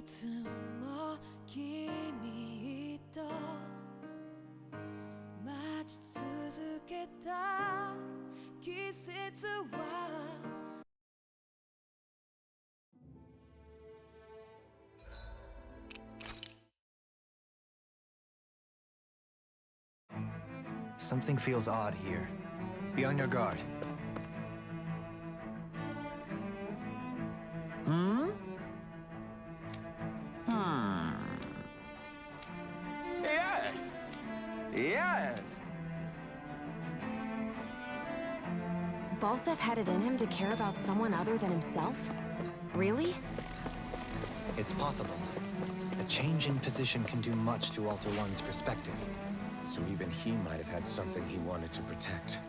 つも君と待ち続けた季節は Something feels odd here. Be on your guard. Yes! Yes! Balsef had it in him to care about someone other than himself? Really? It's possible. A change in position can do much to alter one's perspective. So even he might have had something he wanted to protect.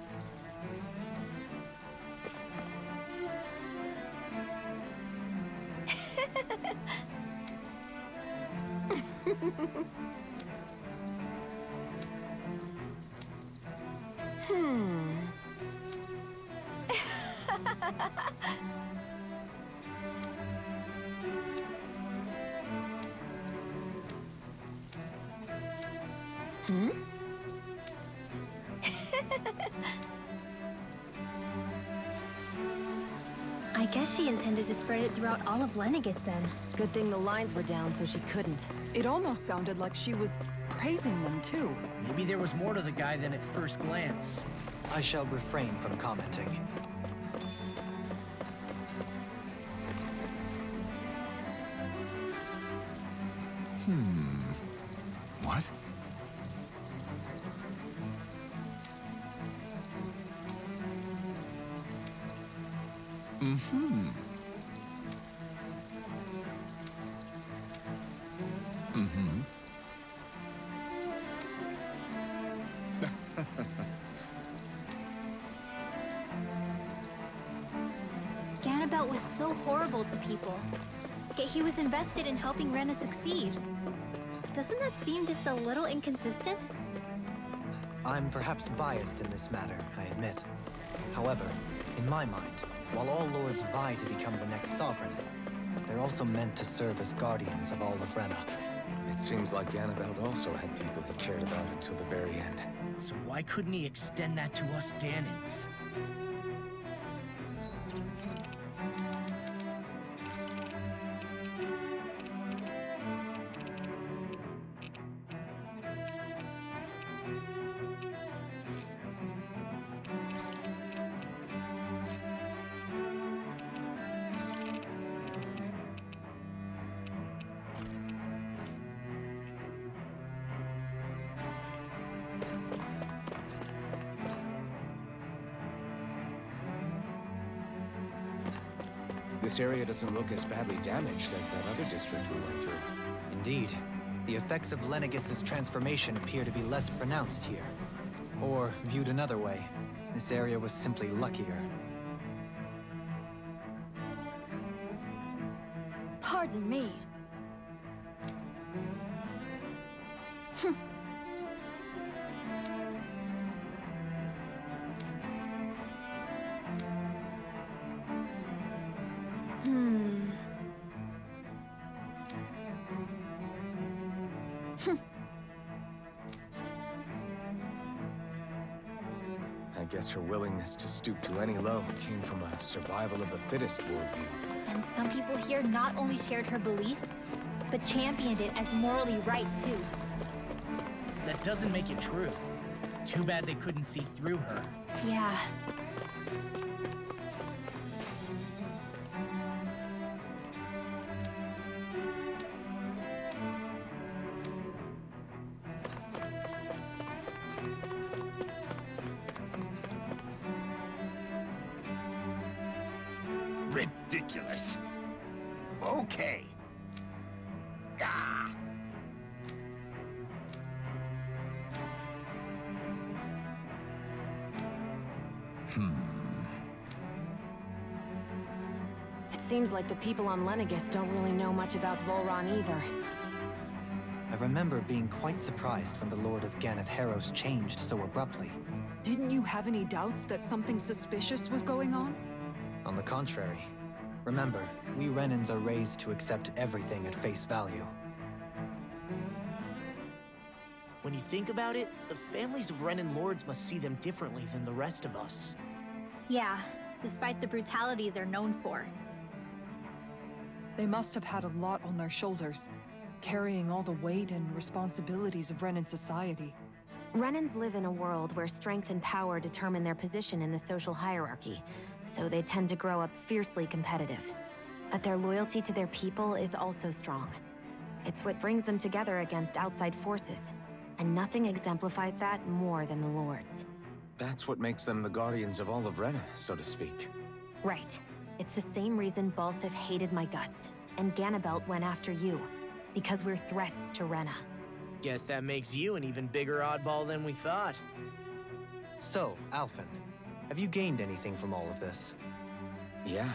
I guess she intended to spread it throughout all of Lenegis then. Good thing the lines were down so she couldn't. It almost sounded like she was praising them too. Maybe there was more to the guy than at first glance. I shall refrain from commenting. What? Ganabelt was so horrible to people. Yet he was invested in helping Rena succeed. Doesn't that seem just a little inconsistent? I'm perhaps biased in this matter, I admit. However, in my mind, while all lords vie to become the next sovereign, they're also meant to serve as guardians of all of Rena. It seems like Ganabelt also had people he cared about until the very end. So why couldn't he extend that to us Danans? This area doesn't look as badly damaged as that other district we went through. Indeed, the effects of Lenegis' transformation appear to be less pronounced here. Or, viewed another way, this area was simply luckier. Pardon me. I guess her willingness to stoop to any low came from a survival of the fittest worldview. And some people here not only shared her belief, but championed it as morally right too. That doesn't make it true. Too bad they couldn't see through her. Yeah. Ridiculous. Okay. Ah! It seems like the people on Lenegis don't really know much about Volron either. I remember being quite surprised when the Lord of Ganeth Harros changed so abruptly. Didn't you have any doubts that something suspicious was going on? On the contrary, Remember, we Renans are raised to accept everything at face value. When you think about it, the families of Renan lords must see them differently than the rest of us. Yeah, despite the brutality they're known for. They must have had a lot on their shoulders, carrying all the weight and responsibilities of Renan society. Renans live in a world where strength and power determine their position in the social hierarchy, so they tend to grow up fiercely competitive. But their loyalty to their people is also strong. It's what brings them together against outside forces, and nothing exemplifies that more than the Lords. That's what makes them the guardians of all of Rena, so to speak. Right. It's the same reason Balsif hated my guts, and Ganabelt went after you, because we're threats to Rena. Guess that makes you an even bigger oddball than we thought. So, Alphen, have you gained anything from all of this? Yeah.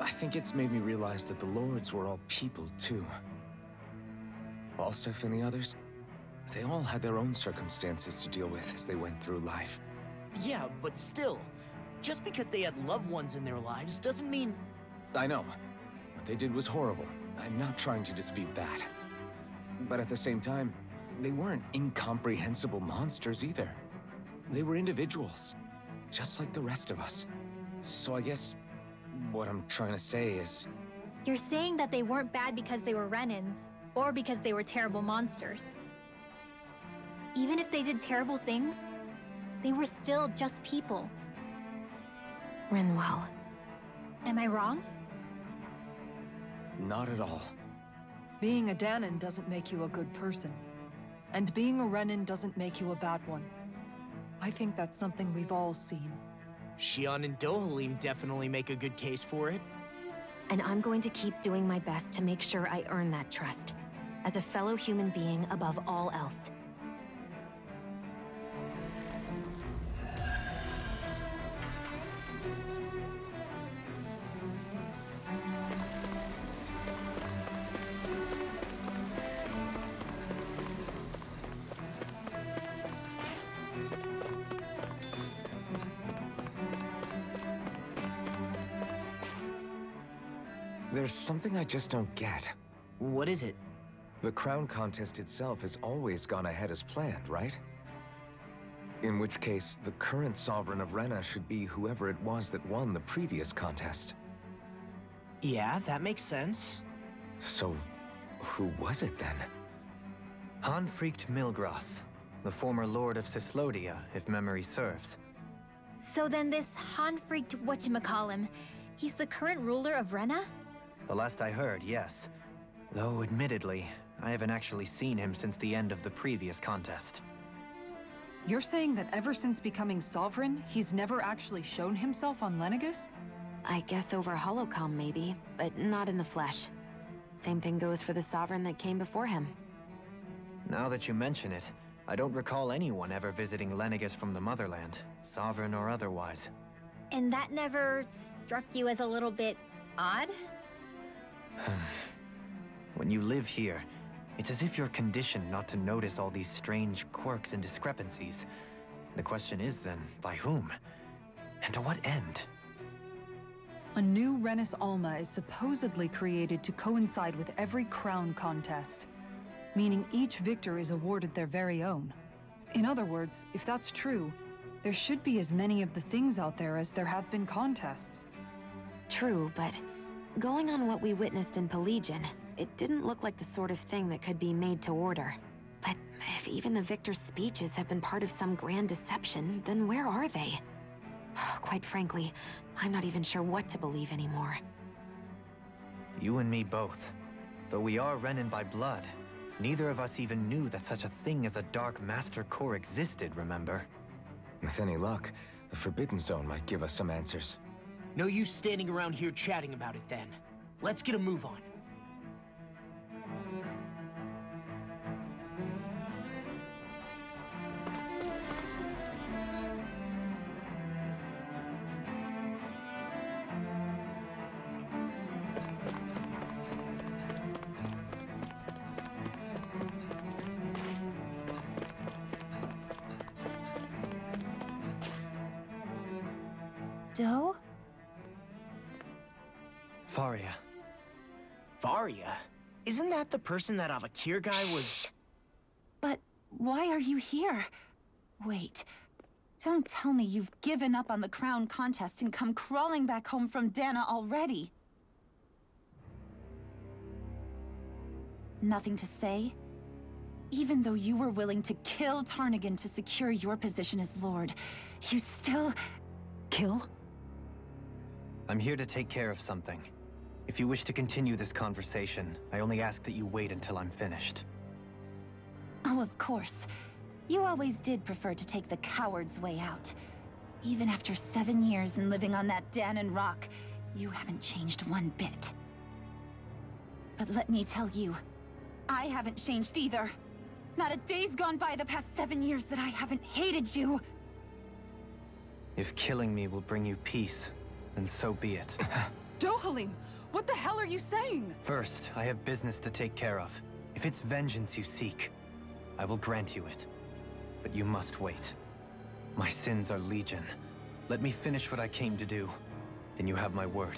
I think it's made me realize that the Lords were all people, too. Balsif and the others, they all had their own circumstances to deal with as they went through life. Yeah, but still, just because they had loved ones in their lives doesn't mean... I know. What they did was horrible. I'm not trying to dispute that. But at the same time, they weren't incomprehensible monsters either. They were individuals, just like the rest of us. So I guess what I'm trying to say is... You're saying that they weren't bad because they were Renans, or because they were terrible monsters. Even if they did terrible things, they were still just people. Rinwell. Am I wrong? Not at all. Being a Danan doesn't make you a good person. And being a Renan doesn't make you a bad one. I think that's something we've all seen. Xion and Dohalim definitely make a good case for it. And I'm going to keep doing my best to make sure I earn that trust. As a fellow human being above all else. There's something I just don't get. What is it? The crown contest itself has always gone ahead as planned, right? In which case, the current sovereign of Rena should be whoever it was that won the previous contest. Yeah, that makes sense. So, who was it then? Hanfried Milgras, the former lord of Cislodia, if memory serves. So then this Hanfried whatchamacallem, he's the current ruler of Rena? The last I heard, yes. Though, admittedly, I haven't actually seen him since the end of the previous contest. You're saying that ever since becoming sovereign, he's never actually shown himself on Lenegis? I guess over holocom maybe, but not in the flesh. Same thing goes for the sovereign that came before him. Now that you mention it, I don't recall anyone ever visiting Lenegis from the motherland, sovereign or otherwise. And that never struck you as a little bit odd? When you live here, it's as if you're conditioned not to notice all these strange quirks and discrepancies. The question is then, by whom? And to what end? A new Renis Alma is supposedly created to coincide with every crown contest, meaning each victor is awarded their very own. In other words, if that's true, there should be as many of the things out there as there have been contests. True, but going on what we witnessed in Pelagian, it didn't look like the sort of thing that could be made to order. But if even the victor's speeches have been part of some grand deception, then where are they? Quite frankly, I'm not even sure what to believe anymore. You and me both. Though we are Renan by blood, neither of us even knew that such a thing as a Dark Master Corps existed, remember? With any luck, the Forbidden Zone might give us some answers. No use standing around here chatting about it then. Let's get a move on. Do? Faria. Varia? Isn't that the person that Avakir guy was... But why are you here? Wait, don't tell me you've given up on the crown contest and come crawling back home from Dana already. Nothing to say? Even though you were willing to kill Tarnigan to secure your position as Lord, you still... Kill? I'm here to take care of something. If you wish to continue this conversation, I only ask that you wait until I'm finished. Oh, of course. You always did prefer to take the coward's way out. Even after 7 years and living on that Danon rock, you haven't changed one bit. But let me tell you, I haven't changed either. Not a day's gone by the past 7 years that I haven't hated you. If killing me will bring you peace, then so be it. Dohalim, what the hell are you saying? First, I have business to take care of. If it's vengeance you seek, I will grant you it. But you must wait. My sins are legion. Let me finish what I came to do. Then you have my word.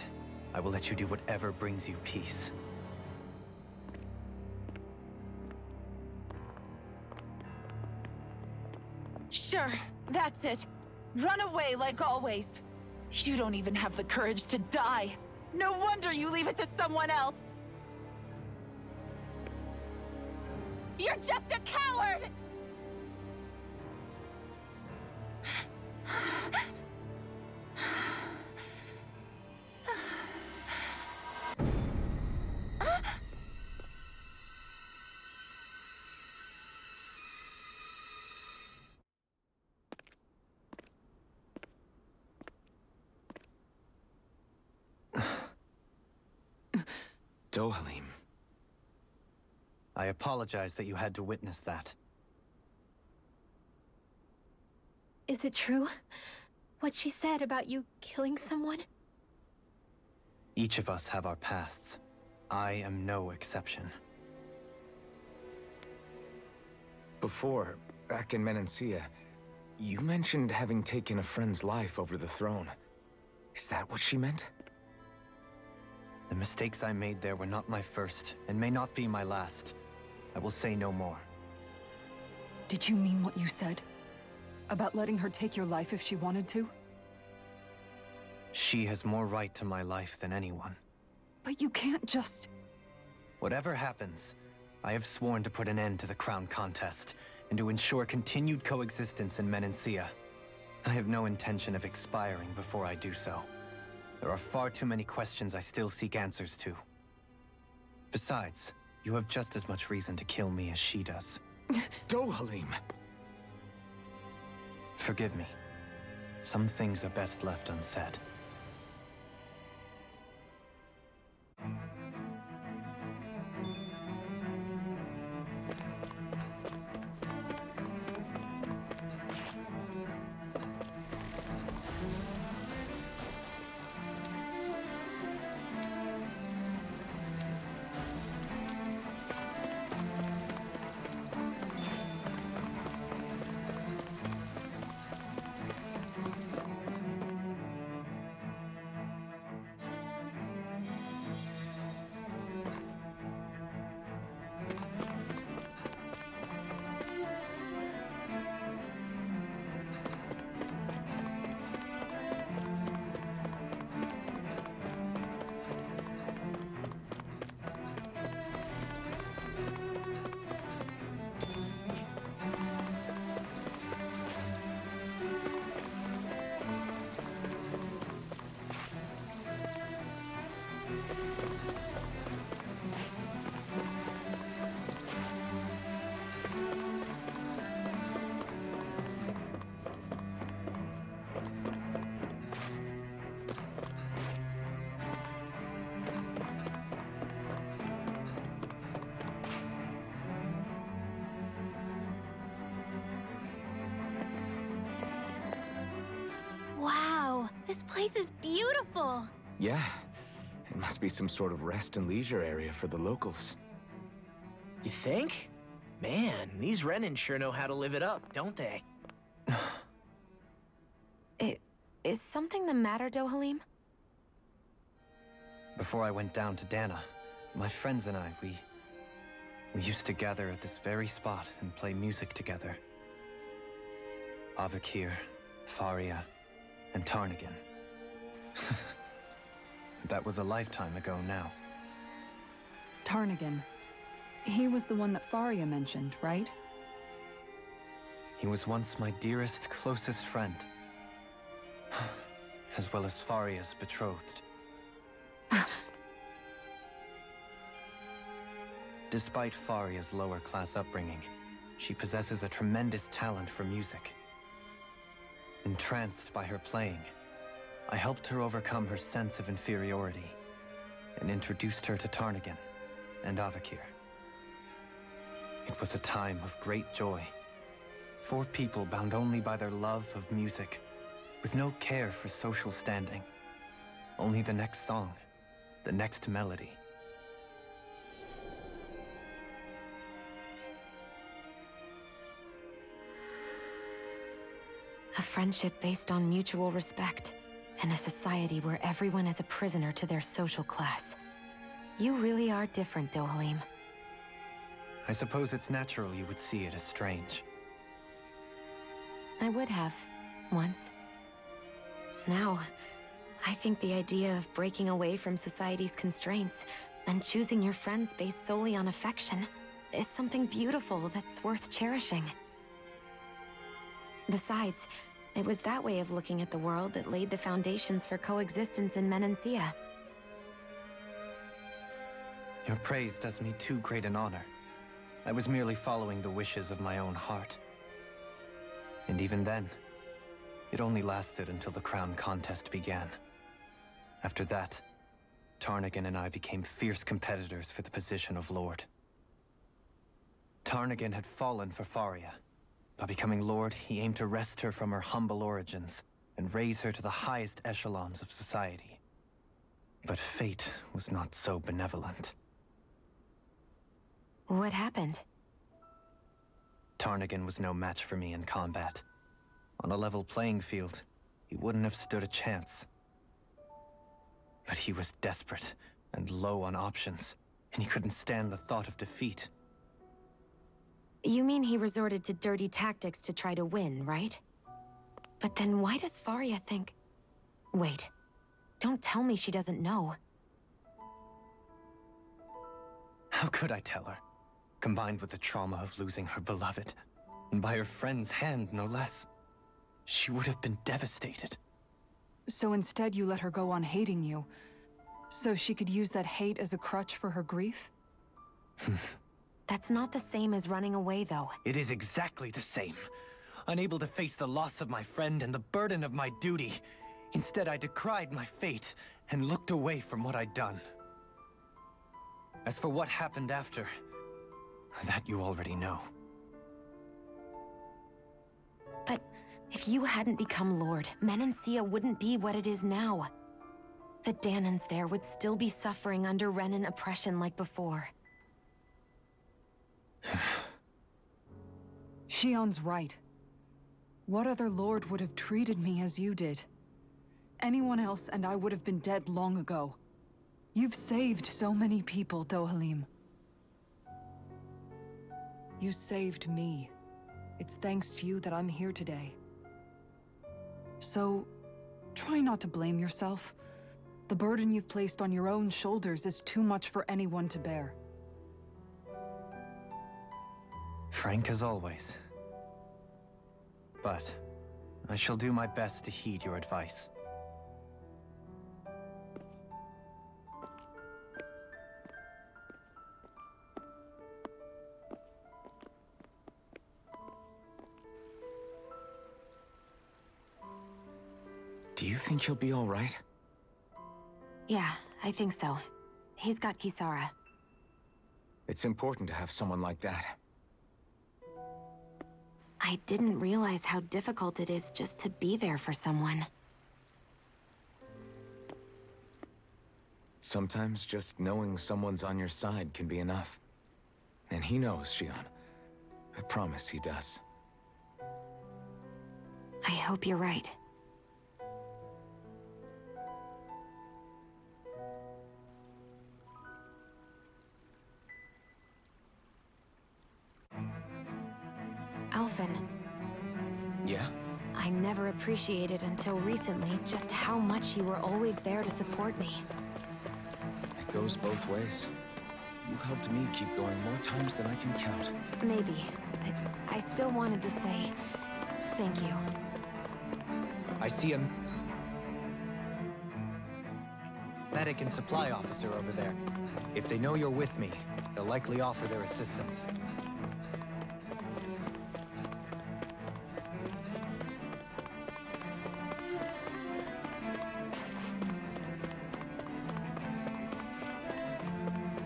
I will let you do whatever brings you peace. Sure, that's it. Run away like always. You don't even have the courage to die. No wonder you leave it to someone else. You're just a coward! Dohalim. I apologize that you had to witness that. Is it true? What she said about you killing someone? Each of us have our pasts. I am no exception. Before, back in Menancia, you mentioned having taken a friend's life over the throne. Is that what she meant? The mistakes I made there were not my first, and may not be my last. I will say no more. Did you mean what you said? About letting her take your life if she wanted to? She has more right to my life than anyone. But you can't just... Whatever happens, I have sworn to put an end to the crown contest, and to ensure continued coexistence in Menancia. I have no intention of expiring before I do so. There are far too many questions I still seek answers to. Besides, you have just as much reason to kill me as she does. Dohalim! Forgive me. Some things are best left unsaid. Wow, this place is beautiful. Yeah, it must be some sort of rest and leisure area for the locals. You think? Man, these Renin sure know how to live it up, don't they? Is something the matter, Dohalim? Before I went down to Dana, my friends and I, we used to gather at this very spot and play music together. Avakir, Faria, and Tarnagan. That was a lifetime ago now. Tarnagan. He was the one that Faria mentioned, right? He was once my dearest, closest friend. As well as Faria's betrothed. Despite Faria's lower-class upbringing, she possesses a tremendous talent for music. Entranced by her playing, I helped her overcome her sense of inferiority and introduced her to Tarnagan and Avakir. It was a time of great joy. 4 people bound only by their love of music, with no care for social standing. Only the next song, the next melody. A friendship based on mutual respect, and a society where everyone is a prisoner to their social class. You really are different, Dohalim. I suppose it's natural you would see it as strange. I would have, once. Now, I think the idea of breaking away from society's constraints and choosing your friends based solely on affection is something beautiful that's worth cherishing. Besides, it was that way of looking at the world that laid the foundations for coexistence in Menancia. Your praise does me too great an honor. I was merely following the wishes of my own heart. And even then, it only lasted until the crown contest began. After that, Tarnagan and I became fierce competitors for the position of Lord. Tarnagan had fallen for Faria. By becoming Lord, he aimed to wrest her from her humble origins and raise her to the highest echelons of society. But fate was not so benevolent. What happened? Tarnagan was no match for me in combat. On a level playing field, he wouldn't have stood a chance. But he was desperate and low on options, and he couldn't stand the thought of defeat. You mean he resorted to dirty tactics to try to win, right? But then why does Faria think... Wait, don't tell me she doesn't know. How could I tell her? Combined with the trauma of losing her beloved, and by her friend's hand, no less. She would have been devastated. So instead you let her go on hating you, so she could use that hate as a crutch for her grief? That's not the same as running away, though. It is exactly the same. Unable to face the loss of my friend and the burden of my duty. Instead, I decried my fate and looked away from what I'd done. As for what happened after, that you already know. But if you hadn't become Lord, Menancia wouldn't be what it is now. The Danans there would still be suffering under Renan oppression like before. Shion's right. What other lord would have treated me as you did? Anyone else and I would have been dead long ago. You've saved so many people, Dohalim. You saved me. It's thanks to you that I'm here today. So, try not to blame yourself. The burden you've placed on your own shoulders is too much for anyone to bear. Frank as always. But I shall do my best to heed your advice. Do you think he'll be all right? Yeah, I think so. He's got Kisara. It's important to have someone like that. I didn't realize how difficult it is just to be there for someone. Sometimes just knowing someone's on your side can be enough. And he knows, Shion. I promise he does. I hope you're right. often. Yeah? I never appreciated until recently just how much you were always there to support me. It goes both ways. You've helped me keep going more times than I can count. Maybe, but I still wanted to say thank you. I see a medic and supply officer over there. If they know you're with me, they'll likely offer their assistance.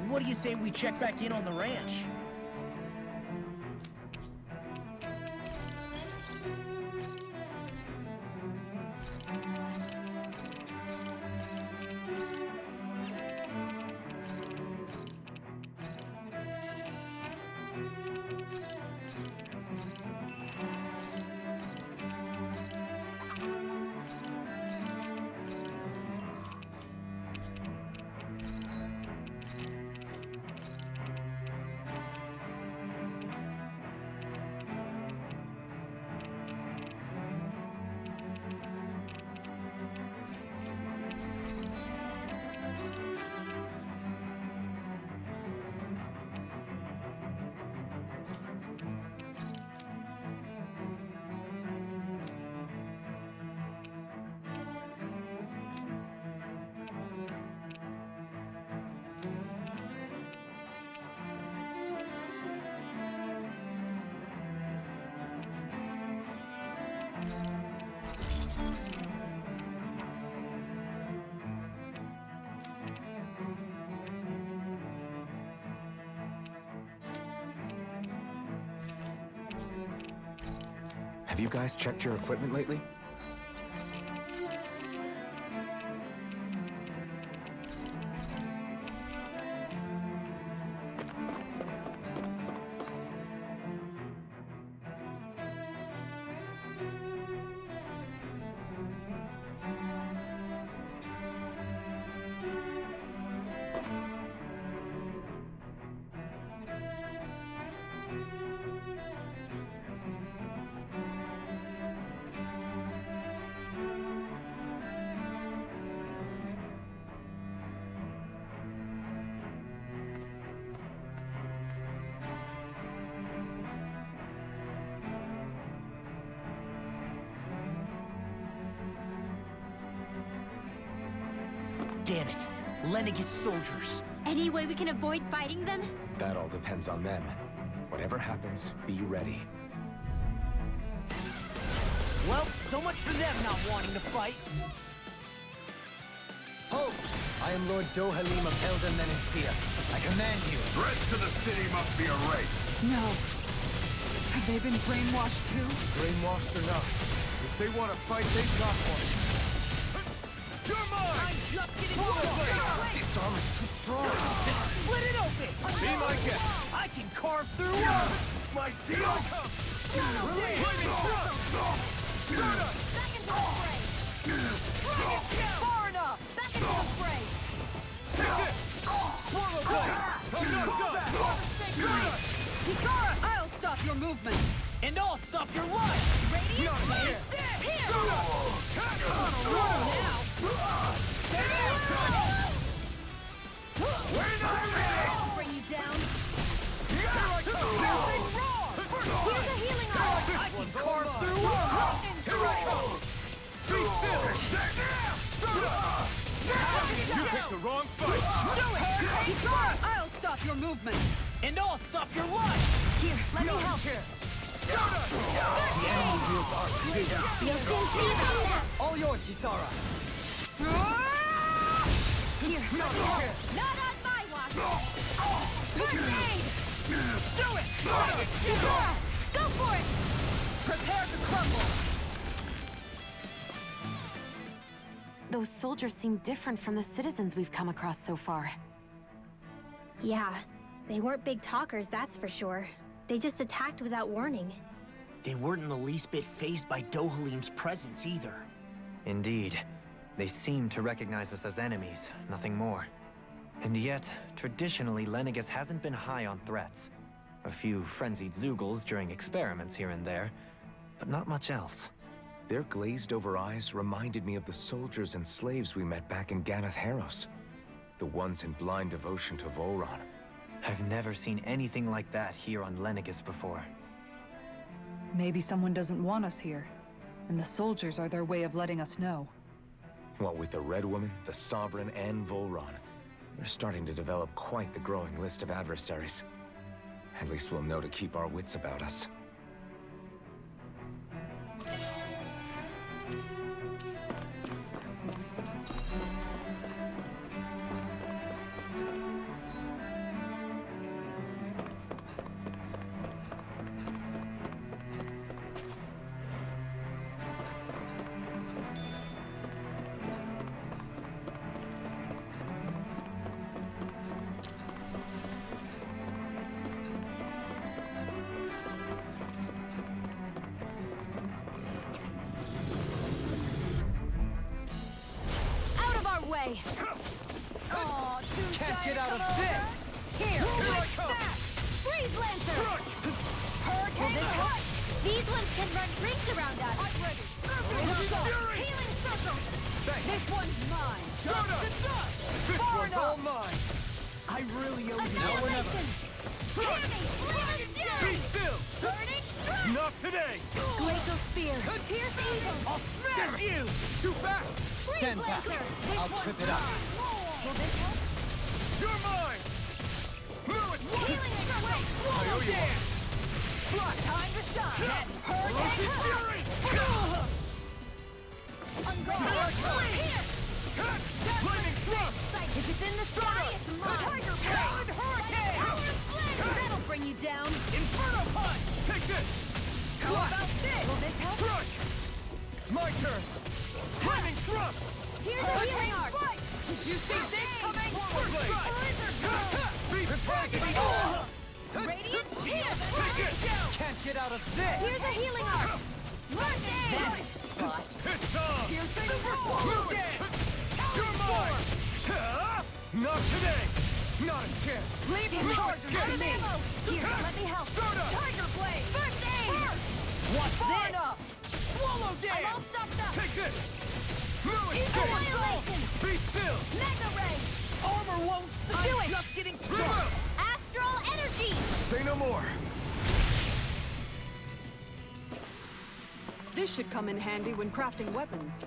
What do you say we check back in on the ranch? Have you guys checked your equipment lately? Damn it. Lenegis soldiers. Any way we can avoid fighting them? That all depends on them. Whatever happens, be ready. Well, so much for them not wanting to fight. Ho! I am Lord Dohalim of Elden Menencia. I command you. Threat to the city must be erased. No. Have they been brainwashed too? Brainwashed or not, if they want to fight, they got one. You're mine! I'm just getting started. Its armor's too strong. Split it open! Be my guest. I can carve through walls! My deal! Back into the fray! Far enough! Back into the fray! Swallow blade! I'm not done! Hikara! I'll stop your movement! And I'll stop your life! Radiant Here! Here! On a roll now! We're not ready! I'll bring you down! Here I come! Here's a healing arm! I can carve through walls! Here I go! Be still! You picked the wrong fight! Do it! Hikara! I'll stop your movement! And I'll stop your life! Here, let me help. The enemy wields arc vision. You'll soon see about that! All yours, Kisara. Here, let me help. Not on my watch! First aid! Do it! Kisara, go for it! Prepare to crumble! Those soldiers seem different from the citizens we've come across so far. Yeah, they weren't big talkers, that's for sure. They just attacked without warning. They weren't in the least bit fazed by Dohalim's presence either. Indeed. They seem to recognize us as enemies, nothing more. And yet, traditionally, Lenegis hasn't been high on threats. A few frenzied Zeugles during experiments here and there, but not much else. Their glazed-over eyes reminded me of the soldiers and slaves we met back in Ganath Haros. The ones in blind devotion to Volron. I've never seen anything like that here on Lenegis before. Maybe someone doesn't want us here, and the soldiers are their way of letting us know. What with the Red Woman, the Sovereign, and Volron, we're starting to develop quite the growing list of adversaries. At least we'll know to keep our wits about us. Way. Oh, Can't get out of this! Here! I come! Freeze Lancer! Hurricane Rush! These ones can run rings around us! I'm ready! Fury! Healing Circle! Thanks. This one's mine! Shut up! This Far one's enough. all mine! I really owe you. Now or never! Tammy! Flamin' Be Fury! still! Burning Strike! Not today! Glacial Spear! Pierce Eagle! I'll smash you! Too fast! Stand back! I'll trip it up. Will this help? You're mine! Lewis! Healing Express! I owe you one! Time to shine! Ferocious Hurricane Fury! Unguarded! Here! Lightning thrust! If it's in the sky, it's mine! Tiger Talon Hurricane! That'll bring you down! Inferno Punch! Take this! How about this? Will this help? Strike! My turn! Lightning thrust! Here's a healing arc! Did you see this coming? Forward blade! Be dragon! Radiant Shield! Take it! Can't get out of this! Here's a healing arc! Lightning! It's on! Piercing Move it! You're mine! Not today! Not a chance! Leave him charged to me! Here, let me help! Start up! Tiger Blade! First aid! What's Far this? enough! Swallow I'm dance! all stocked up! Take this! Lewis, Annihilation! be still! Mega Ray! Armor won't Do it! just getting Remove! started. Astral Energy! Say no more! This should come in handy when crafting weapons.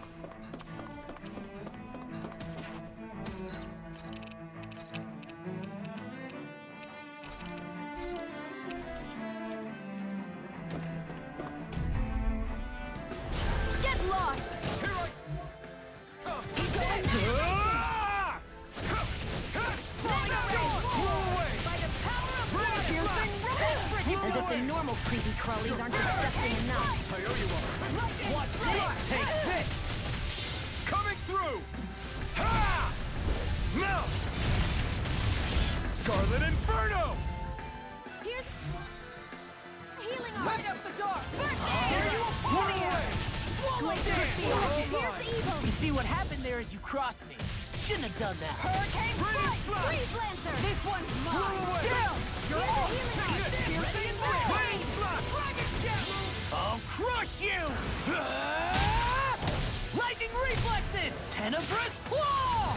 Get lost! Here I... By the power of water! As if the normal creepy crawlies aren't disgusting enough. I owe you one. Watch this. Take this! Coming through! Ha! Now! Scarlet Inferno! Here's healing arc! Light up the dark! First Here aid! you are! Swallow dance! Here's evil! You see what happened there is you crossed me. Shouldn't have done that. Hurricane Radiant Strike! Strike! Freeze Lancer! This one's mine. away! Down. Here's a healing arc! Piercing Rain Slash! Dragon Jet! I'll crush you. Lightning reflexes. Tenebrous claw.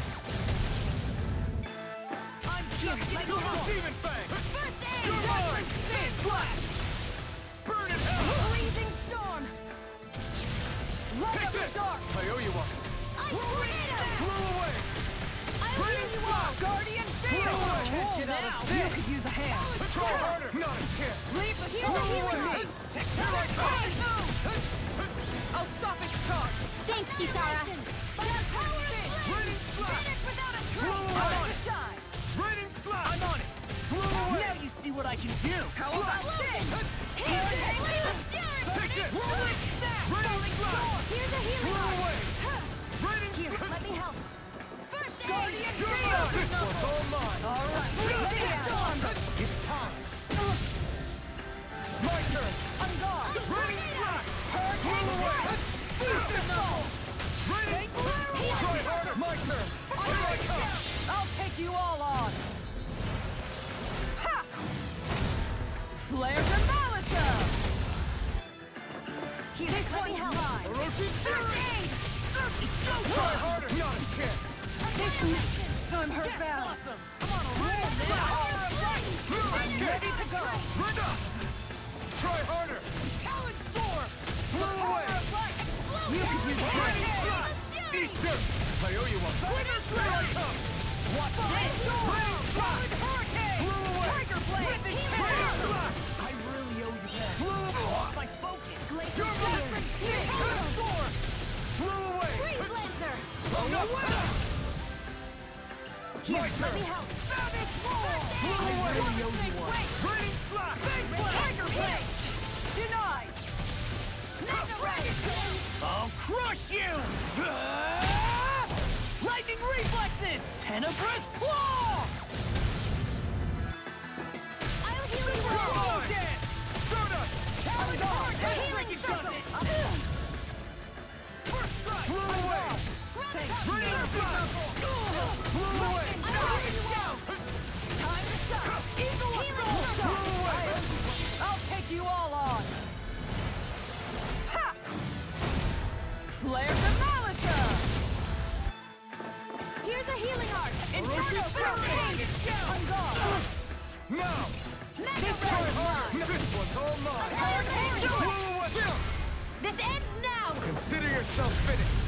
I'm just getting Double along. Demon Fang! First aid! You're mine! Sand Slash. Burn in hell! Freezing Storm! Light Take up the this! dark! I owe you one. Ice Tornado! Blow away! I will Radiant give you Slash! all! Guardian Blow Field! away! Can't get out of You this. could use a hand. Try harder! Not a chance! Leave the Blow healing away! arc! Here I come! I'll stop its charge! Thanks, Kisara. By the power of flame! Radiant Slash! Finish without a Blow trace! away! Time to shine! Radiant Slash! I'm on it. Blow away! Now you see what I can do. How about this? Hurricane Take this! Rolling snap! Radiant Slash! Here's a healing Blow arc! away! Radiant Here, Slash! let me help! First aid! Guardian Field! This one's all mine! All right, Radiant Storm! It's time! My turn! On guard! Radiant Slash! Hurricane Blow away! Strike! Beast Assault! Radiant Slash! Try harder! My turn! Here I come! I'll take you all on! Ha! Flares of Malisa! Here, let me help. Orochi Fury! Try harder! Not a chance! I'm hurt-bound. Awesome! I'm on a roll, man! Ready to go. Linda! Try harder! Talent Storm! Blow away! You could use a break. Eat dirt! I owe you one. Winner's Here I Race! come! Watch this! Rain Solid Hurricane! Blow away! Tiger Blade! Rain Slash! I really owe you that. Blow My focus! Your Electric Kick! Storm! Blow away! Freeze Lancer! I'm not Here, My let turn! me help. Savage Roar! Blow away! really owe you one. Rain Slash! Tiger Blade! Denied! Dragon Tail! I'll crush you! Lightning Reflexes! Tenebrous Claw! I'll heal you Come all. on! Stardust! Talon Guard! Healing Headbreaking circle. does it! First strike! Blow away! Rain Slash! Blow away! I'll heal you out! Time to stop! Eagle Assault! Blow away! I'll take you all on. Ha! Flares of Malisa! Here's a healing arc. Inferno Fury! On guard! Now! Mega Try Red. harder! This one's all mine! Hurricane do it. Blow away! This ends now. Consider yourself finished!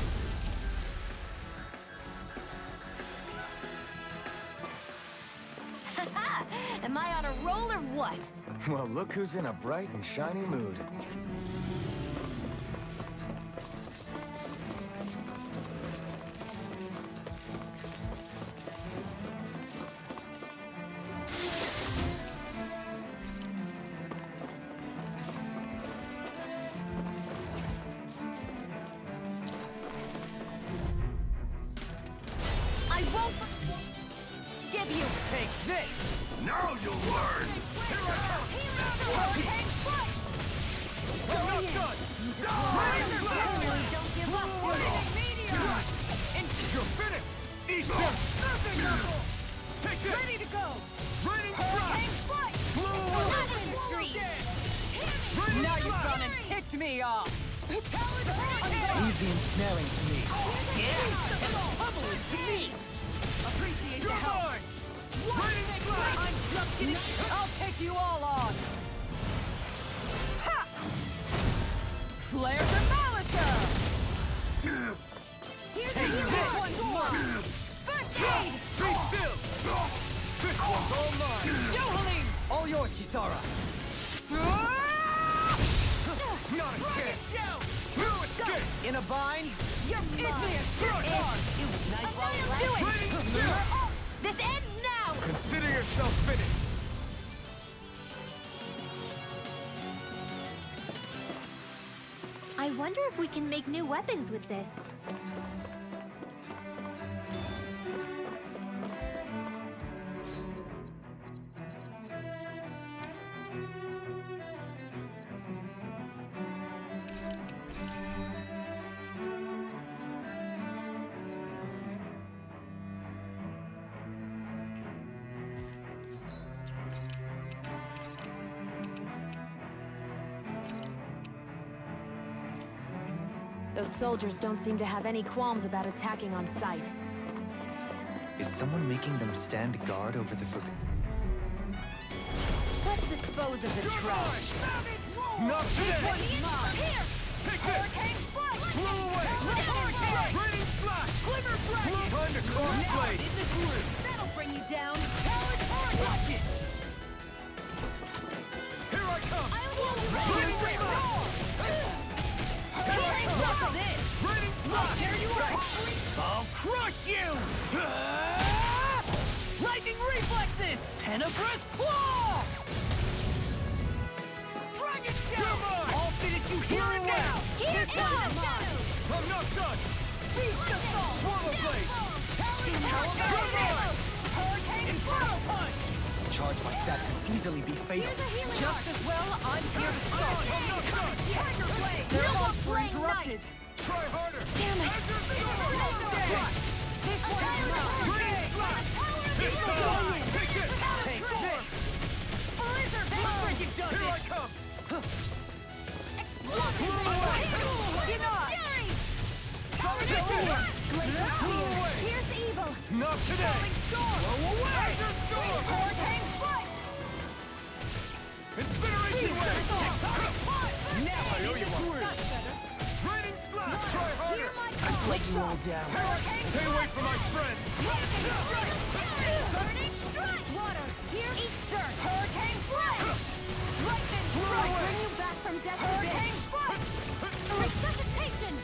Am I on a roll or what? Well, look who's in a bright and shiny mood. I won't give you. Take this! Now you'll learn! Hurricane strike. I'm not done! Don't give up. You're finished! Eat this! Take this! Ready to go! Raining Hurricane Strike! strike. Blow away! Raining Now you've Slash! gone and ticked me off. Leave the ensnaring to me. Yeah! And the bubble is to me! Appreciate the You're help! mine! Raining Slash! I'm just getting... I'll take you all on. Ha! Flares of Malisa! Here's Take a healing this arc. one! First aid. Be still! This one's all mine! Yohalim! All yours, Kisara. Not a chance! No escape! In a bind? You're mine. Igneous It Discard! nice while you do it. Raining Chill! This ends now. Consider yourself finished! I wonder if we can make new weapons with this. Those soldiers don't seem to have any qualms about attacking on sight. Is someone making them stand guard over the forbidden? Let's dispose of the trash. Not today! Here. Take this! Hurricane strike. Blow away! Raining Slash! Glimmer Blade! Time to cross blade! This is blue! That'll bring you down. Talon Watch it! Here I come! I'll heal you. Raining Slash! Here I come! Watch this! Raining Slash! There you are! I'll crush you! Lightning Reflexes! Tenebrous Claw! Dragon Shell! I'll finish you here and now! Here This is one the is mine! shadow. I'm not done! Beast Assault! Swallow blade! Hurricane Inferno Punch! A charge like that could easily be fatal. Here's a healing Just arc. as well, I'm here to stop. I'm not done! Tiger Blade! Their You're thoughts were playing interrupted. Try harder! Damn it. This one is mine. Raining Slash! This time! Take it! Take this! Blizzard Breaking does Here Not today! Storm! Blow away! Storm! Hurricane strike! Incineration wave! Now I owe you one. Raining slash! Try harder! Let you all down. Stay away from my friend! Burning strike! Water, here eats dirt. Hurricane strike! Lightning strike! Bring you back from death to Hurricane strike! Resuscitation!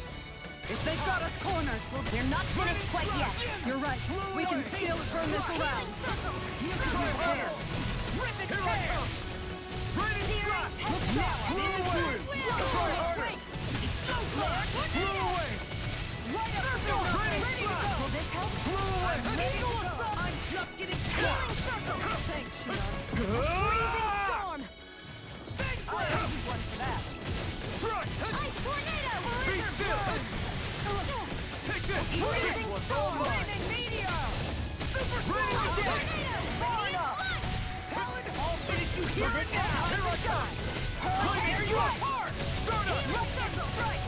If they've got us cornered, They're not finished quite yet. you're right. We can still turn this around. Try harder! Here I come! Raining slash! Blow away! Try harder! Blow away! Raining slash! Will this help? Blow away! I'm just getting started. Thanks, Shion. Ah! Storm! One for that. Strike! Ice tornado! Be still! Take this! Freezing storm! Raining meteor! Super Raining tornado! strike! Raining light! I'll finish you here and now! Here I come! Lightning strike! Stardust! Lightning strike!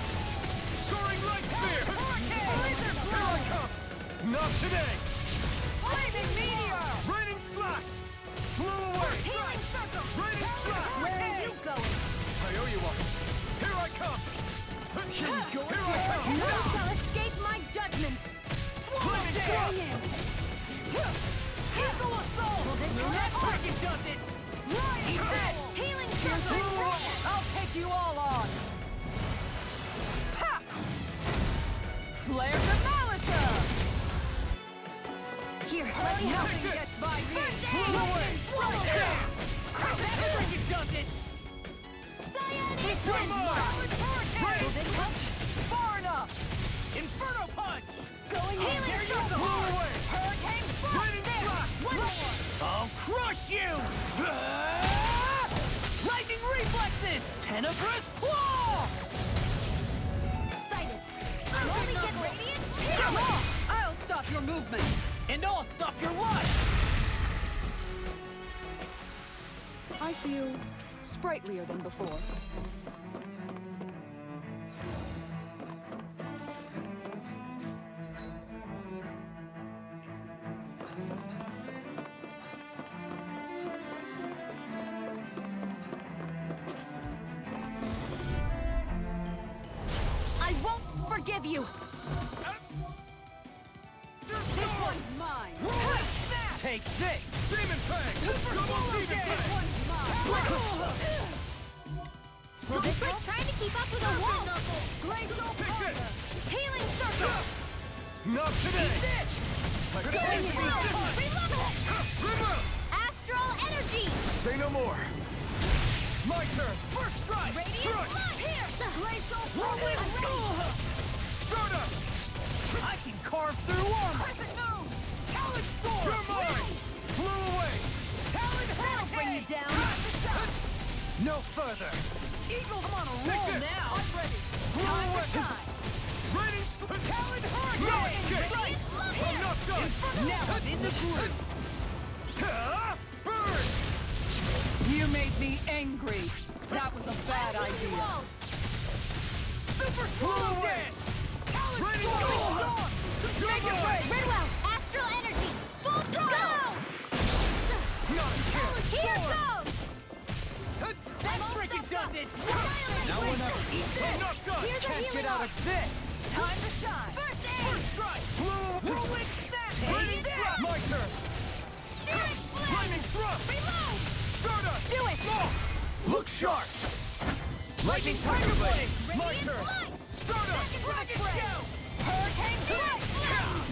Soaring light spear! Here I come! Not today! Flaming meteor! Raining slash! Blow away! Healing circle! Raining slash! Where are you going? I owe you one. Here I come! Here I come! None shall escape my judgment! Flaming thrust! Eagle assault! Will this freaking does it! He's dead! Healing circle! I'll take you all on. Ha! Flare the Malisa! Here, let me help. Nothing gets by me. Blow away! That freaking does it! Cyanic prisma! Will this help? Far enough. Inferno punch! Going healing circle! Blow away! Hurricane strike! Raining There! slash! One more! I'll crush you! Lightning reflexes! Tenebrous claw! Excited! I'm only getting radiant! Come on! I'll stop your movement. And I'll stop your life! I feel sprightlier than before. I won't forgive you! This one's mine. Take this! Demon Fang! Double Demon Fang! Will this help? Trying to keep up with a wall! Glacial Take powder! this! Healing circle! Not today! My Going fingers slow! are dead. Reload! Remove! Astral energy! Say no more! My turn! First strike! Radiant light! Here! Glacial Rolling powder! Stardust! I can carve through armor! Crescent moon! Talon storm! You're mine! Blow away! Talon That'll bring you down! No further! Eagle, I'm on a Take roll this. now! I'm ready! Blow Time away! to shine! Raining Talon No hurricane! escape! Radiant light! I'm not done! Now I'm in the groove! Burn! You made me angry. That was a bad idea. Super slow dance! Talon Raining storm! storm! Make it break! Very well! Astral energy! Full throttle! Not again! Here goes! That freaking does it! Now we're not... I'm not done! Here's a Can't healing get out arc. of this! Time to shine! First aid! First strike! Rolling snap! Raining Take thrust! My turn! Spirit flame! Flaming thrust! Reload! Stardust! Do it! Look sharp! Lightning Tiger Blade! My Radiant turn! light! Stardust! Rocket show! Hurricane strike!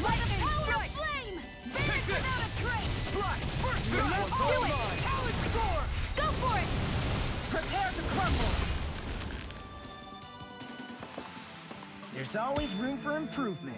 Lightning power flame! Take Vanish this. without a trace! Slash! First Do strike! it. Do it. Talon Storm! Go for it! Prepare to crumble! There's always room for improvement.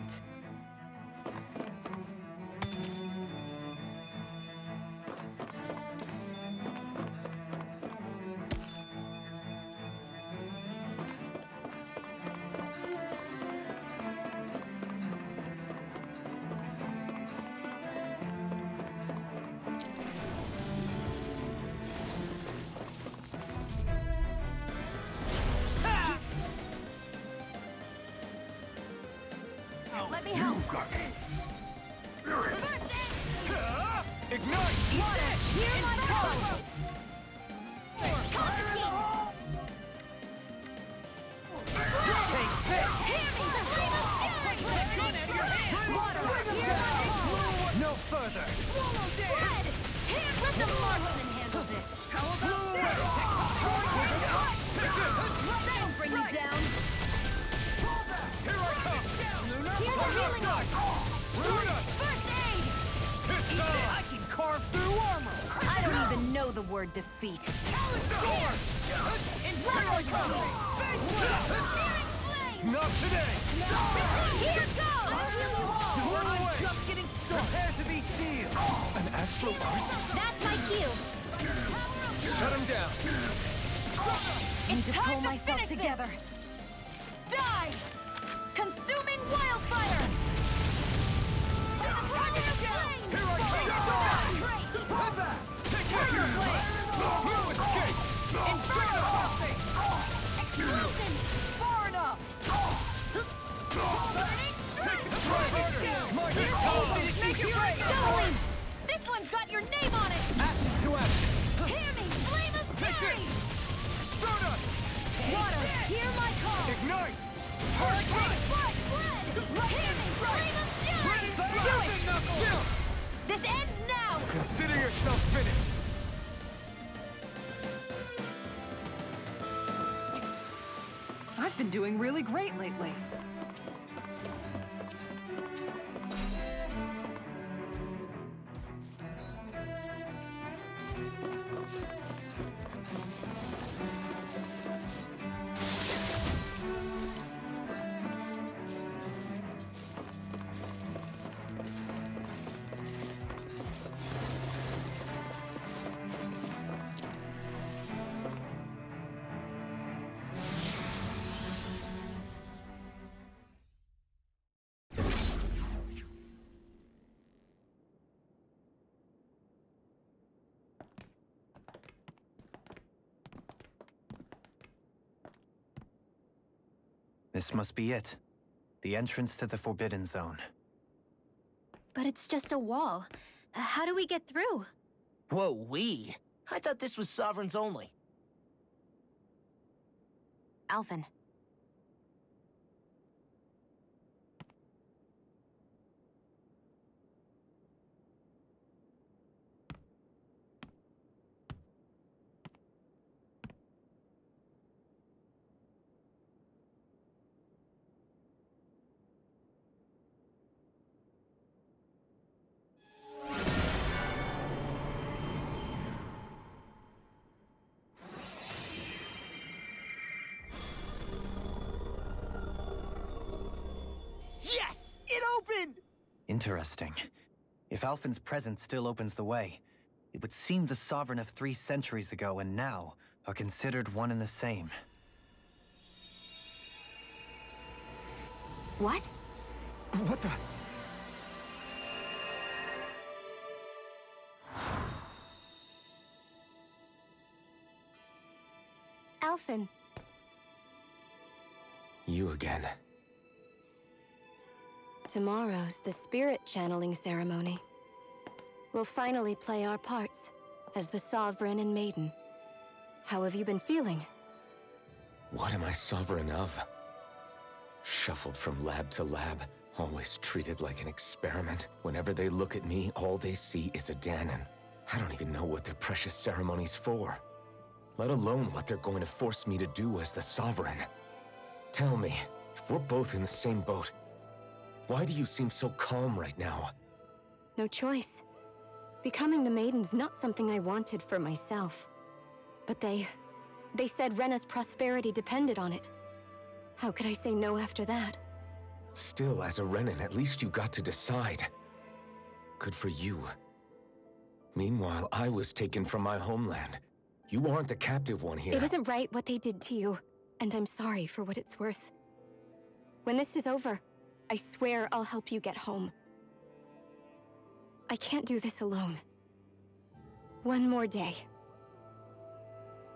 Let me help. got me. Furious! Hear my call! Take this! Hear me! Flame of fury! Water! Hear my call! No further! Red! Here, let the marksman handle this! How about this? That'll bring you down! Here I come! Here's the healing art! First aid! I can carve through armor! I don't even know the word defeat. Here! Infernal coming! Searing flame! Not today! Here goes! I'm just getting started! Prepare to be sealed! An astral arts? That's my cue. Shut him down! Need to pull myself finish together. This. Die! Consuming wildfire! Target of flame! Here I come! Head back! Take Turner it! blade! No escape! Inferno crossing! Explosion! Far enough! Burning Take it! strike! Try harder! My God! Make it right! Darling! This one's got your name on it! Action to action! Hear me! Flame of Take fury! it! Stardust! Water! Hear my call! Ignite! Hurricane strike! Red! Hear me! Flame of fury! Do it! This ends now! Consider yourself finished! I've been doing really great lately. This must be it. The entrance to the Forbidden Zone. But it's just a wall. How do we get through? Whoa, we? I thought this was Sovereigns only. Alphen. Yes! It opened! Interesting. If Alphen's presence still opens the way, it would seem the Sovereign of 3 centuries ago and now are considered one and the same. What? What the? Alphen. You again. Tomorrow's the spirit channeling ceremony. We'll finally play our parts as the Sovereign and Maiden. How have you been feeling? What am I sovereign of? Shuffled from lab to lab, always treated like an experiment. Whenever they look at me, all they see is a Danon. I don't even know what their precious ceremony's for, let alone what they're going to force me to do as the Sovereign. Tell me, if we're both in the same boat, why do you seem so calm right now? No choice. Becoming the Maiden's not something I wanted for myself. But they said Rena's prosperity depended on it. How could I say no after that? Still, as a Renan, at least you got to decide. Good for you. Meanwhile, I was taken from my homeland. You aren't the captive one here. It isn't right what they did to you, and I'm sorry for what it's worth. When this is over, I swear I'll help you get home. I can't do this alone. One more day.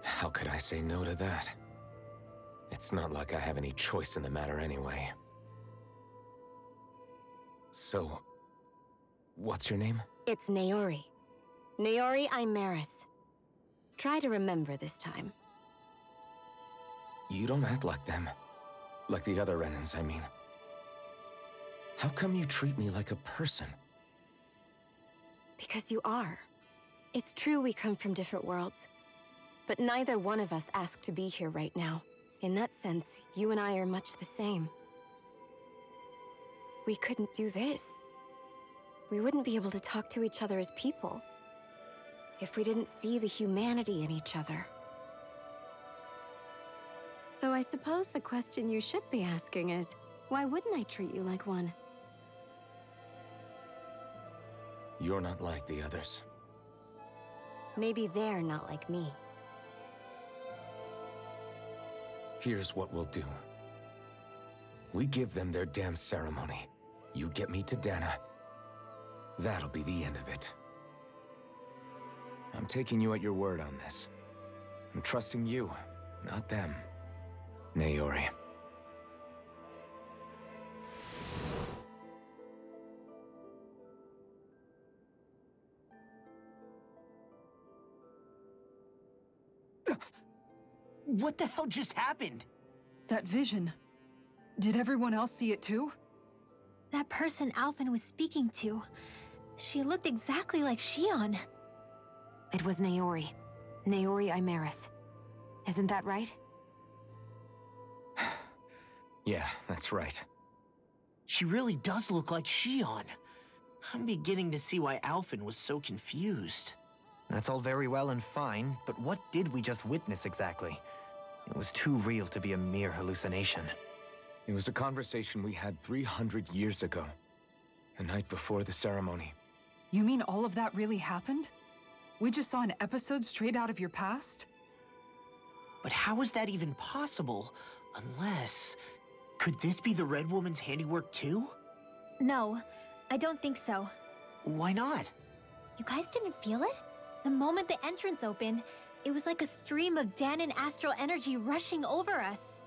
How could I say no to that? It's not like I have any choice in the matter anyway. So, what's your name? It's Naori. Naori Imaris. Try to remember this time. You don't act like them. Like the other Renans, I mean. How come you treat me like a person? Because you are. It's true we come from different worlds. But neither one of us asked to be here right now. In that sense, you and I are much the same. We couldn't do this. We wouldn't be able to talk to each other as people if we didn't see the humanity in each other. So I suppose the question you should be asking is, why wouldn't I treat you like one? You're not like the others. Maybe they're not like me. Here's what we'll do. We give them their damn ceremony. You get me to Dana. That'll be the end of it. I'm taking you at your word on this. I'm trusting you, not them. Naori. What the hell just happened? That vision. Did everyone else see it too? That person Alphen was speaking to, she looked exactly like Shion. It was Naori. Naori Imaris. Isn't that right? Yeah, that's right. She really does look like Shion. I'm beginning to see why Alphen was so confused. That's all very well and fine, but what did we just witness exactly? It was too real to be a mere hallucination. It was a conversation we had 300 years ago. The night before the ceremony. You mean all of that really happened? We just saw an episode straight out of your past? But how is that even possible? Unless... Could this be the Red Woman's handiwork too? No, I don't think so. Why not? You guys didn't feel it? The moment the entrance opened, it was like a stream of Danon astral energy rushing over us.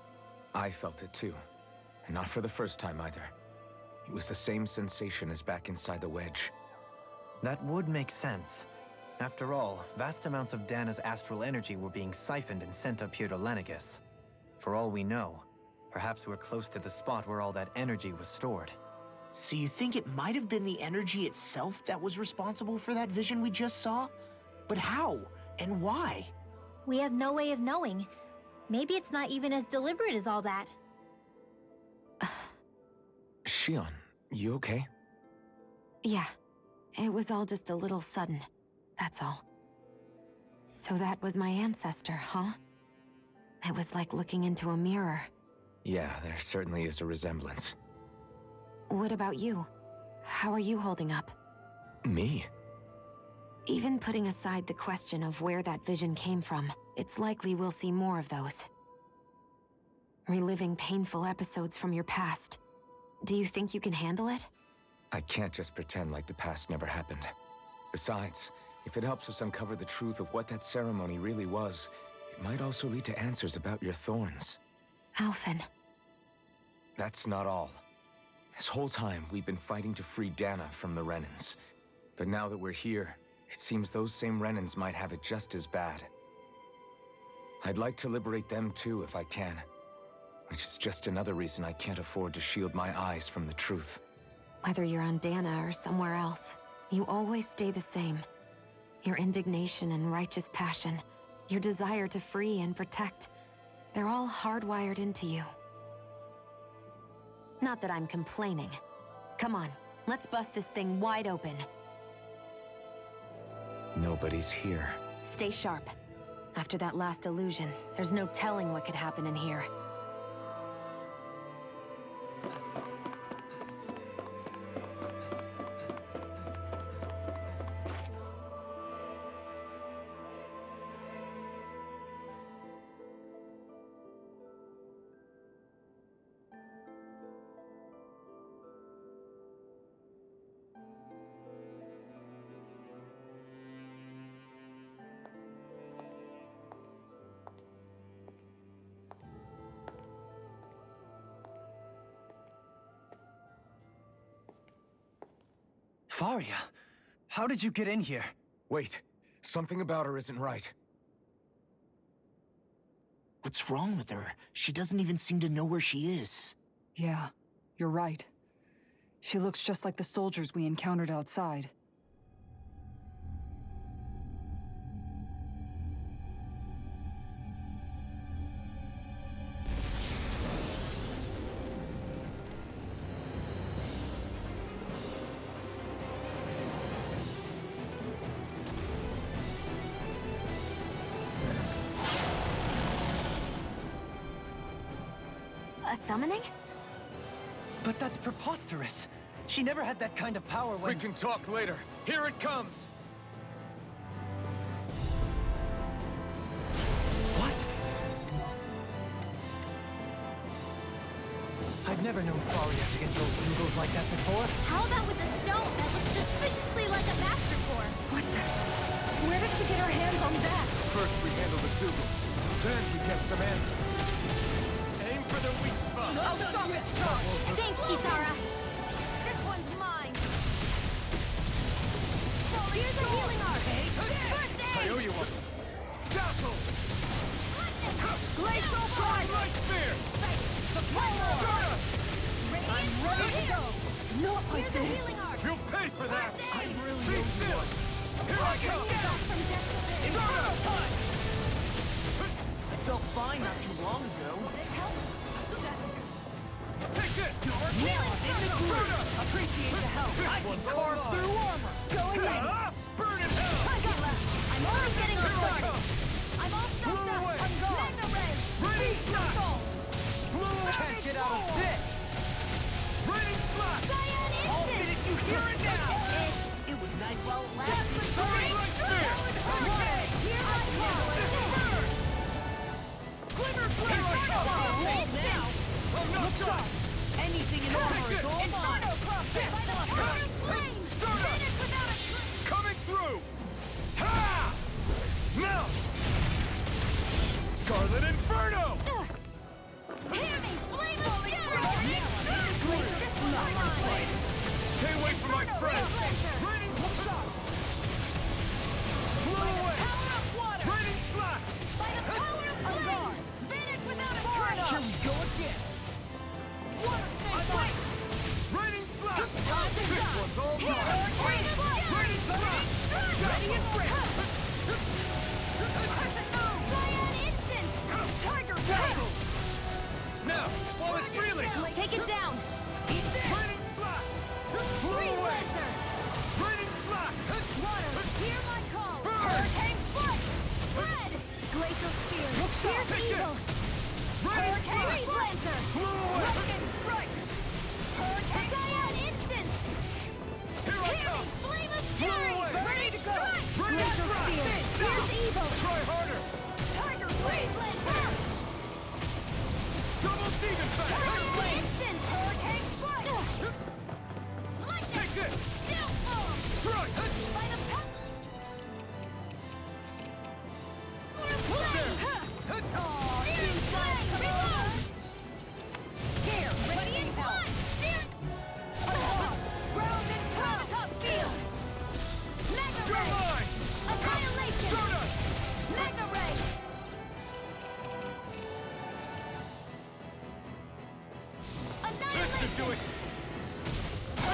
I felt it too. And not for the first time either. It was the same sensation as back inside the wedge. That would make sense. After all, vast amounts of Dana's astral energy were being siphoned and sent up here to Lenegis. For all we know, perhaps we're close to the spot where all that energy was stored. So you think it might have been the energy itself that was responsible for that vision we just saw? But how? And why? We have no way of knowing. Maybe it's not even as deliberate as all that. Shion, you okay? Yeah. It was all just a little sudden. That's all. So that was my ancestor, huh? It was like looking into a mirror. Yeah, there certainly is a resemblance. What about you? How are you holding up? Me? Even putting aside the question of where that vision came from, it's likely we'll see more of those. Reliving painful episodes from your past. Do you think you can handle it? I can't just pretend like the past never happened. Besides, if it helps us uncover the truth of what that ceremony really was, it might also lead to answers about your thorns. Alphen. That's not all. This whole time, we've been fighting to free Dana from the Renans. But now that we're here, it seems those same Renans might have it just as bad. I'd like to liberate them too if I can. Which is just another reason I can't afford to shield my eyes from the truth. Whether you're on Dana or somewhere else, you always stay the same. Your indignation and righteous passion, your desire to free and protect, they're all hardwired into you. Not that I'm complaining. Come on, let's bust this thing wide open. Nobody's here. Stay sharp. After that last illusion, there's no telling what could happen in here. Faria, how did you get in here? Wait. Something about her isn't right. What's wrong with her? She doesn't even seem to know where she is. Yeah, you're right. She looks just like the soldiers we encountered outside. A summoning? But that's preposterous. She never had that kind of power when... We can talk later. Here it comes! What? I've never known Faria to control Hugos like that before. How about with the stone that looks suspiciously like a master core? What the? Where did she get her hands on that? First we handle the Hugos. Then we get some answers. Aim for the weak spot. I'll stop its charge! Thanks, Kisara. This one's mine! Here's a healing art. First I owe aid! you one. Dazzle! Glacial Pride! Light Spear! Fire! I'm ready to go! Not like Here's a this! healing art! You'll pay for that! I really Be still! Here I come! Inferno punch! I felt fine not too long ago. Take this! Appreciate the help. This one's carved through armor! Going in! Burn in hell! I'm only getting Here I started! come! I'm all Blew stuffed up! away. I'm gone! Mega Ray! Raining Slash! Blew away! Can't get out of this! Raining Slash! Cyan I'll Instant! finish you here and now. It was nice while it lasted. Burning Light Spear! Hurricane! Here I come! Burn! Glimmer Flare! Here I come! Now! I'm not done! Anything in armor Take is this! all mine. Inferno Cluster! By the power of flames! Start up! Finish without a trace! Coming through! Ha! Now! Scarlet Inferno! Hear me! Flame of Fury! This one's mine! Stay away from my friend! Raining shot! Blow away! Power of water! Raining Slash! By the power of flames! Finish without a trace! Here we go again. Water snake blade! Raining Slash! Time to This shine! one's all Here! mine! Flame of Raining Slash! Ready and ready! Cyan Instant! Tiger Tail! Now, while it's reeling! Take it down. Raining Slash! Blow Green away! Lancer! Raining Slash! Water! Hear my call! Burn! Hurricane Flight! Red! Glacial Spear! Here's Take it! evil! Raining Hurricane Slash! Freeze Lancer! Blow away! Lightning Strike! Hurricane Cyan Instant! Here I Hear come! me! Flame of Blow Fury! away! Ready to go! Raining Glacial Strike! Spear! Here's evil! Try harder! Tiger Freeze Lancer! Double Demon Fang! Cyan Instant! Hurricane Flight! Lightning! Take this! Downfall! Strike! By the power of flame! Searing flame! Reload! Here, ready and fly! Ground and power! Top field! Mega You're Ray! mine! Annihilation! Stardust! Mega Ray! This should do it!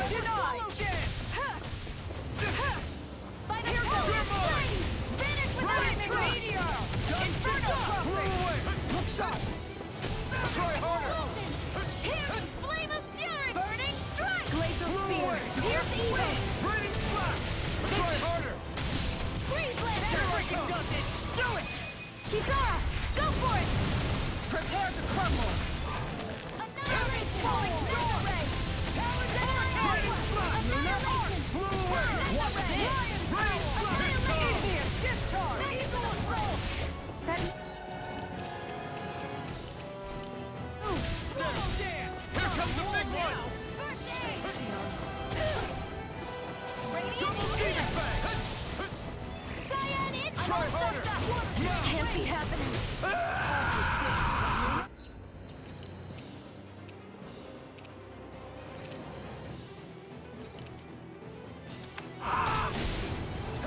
Denied! By the power of flame! Finish without a trace! Inferno Blow Crossing! away! Look sharp! Try harder! Here is Flame of Fury! Burning Strike! Glacial Blow Spear! away! Here's evil! Raining Slash! Try harder! Freeze Lancer! Here I come! Do it! Kisara! Go for it! Prepare to crumble! Annihilation! Falling Mega Ray! Raining Slash! Annihilation! Blow away! What's this? Raining Slash! Annihilation! Discharge! Mega Control! That... Here comes the big one! First aid! Double Demon Fang! Cyan Instant! Try harder! Now! Can't be happening!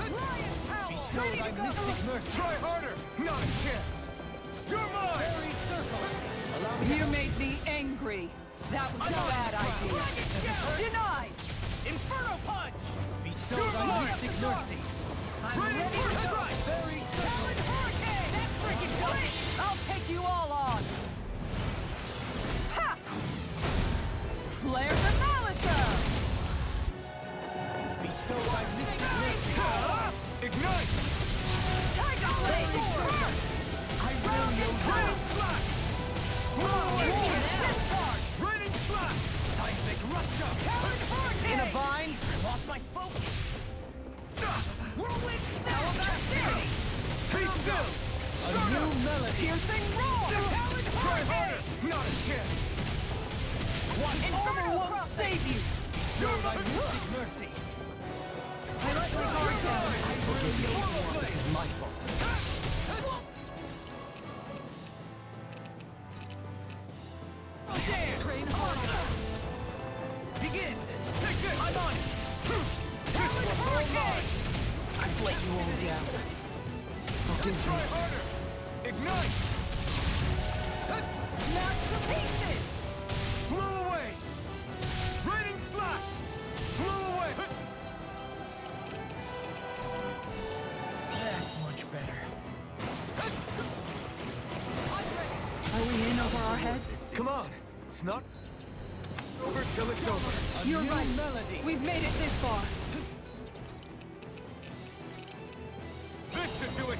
Lion Bestow thy mystic mercy. Try harder! Not a chance! You're mine! Fairy circle! Allow me You made me angry. That was a bad idea. Denied! Inferno punch! Bestow You're thy mine! mystic mercy. I'm ready to go. Fairy Talon circle! Hurricane! That's freaking good! I'll take you all on! Ha! Flare Demolisher! Bestow thy mystic mercy. Ignite! Tiger Blade! I will your Raining slash! Discharge! Raining slash! seismic rupture. Talon Hurricane! In a bind. I lost my focus. Whirlwind How about this? Be still! A new melody. Piercing roar! Talon Try harder! Hurricane! Not a chance! What Inferno armor won't crossing. save you? Bestow thy mystic mercy. I let my guard down. I will your This is my fault. Train harder! begin. Take this! I'm on it. Talon Hurricane! I've let you all down. Try harder! Ignite! Smash to pieces! Blow away! Raining slash! Blow away! That's much better. Are we in over our heads? Come on! It's not over till it's over. You're new right. melody. We've made it this far. This should do it!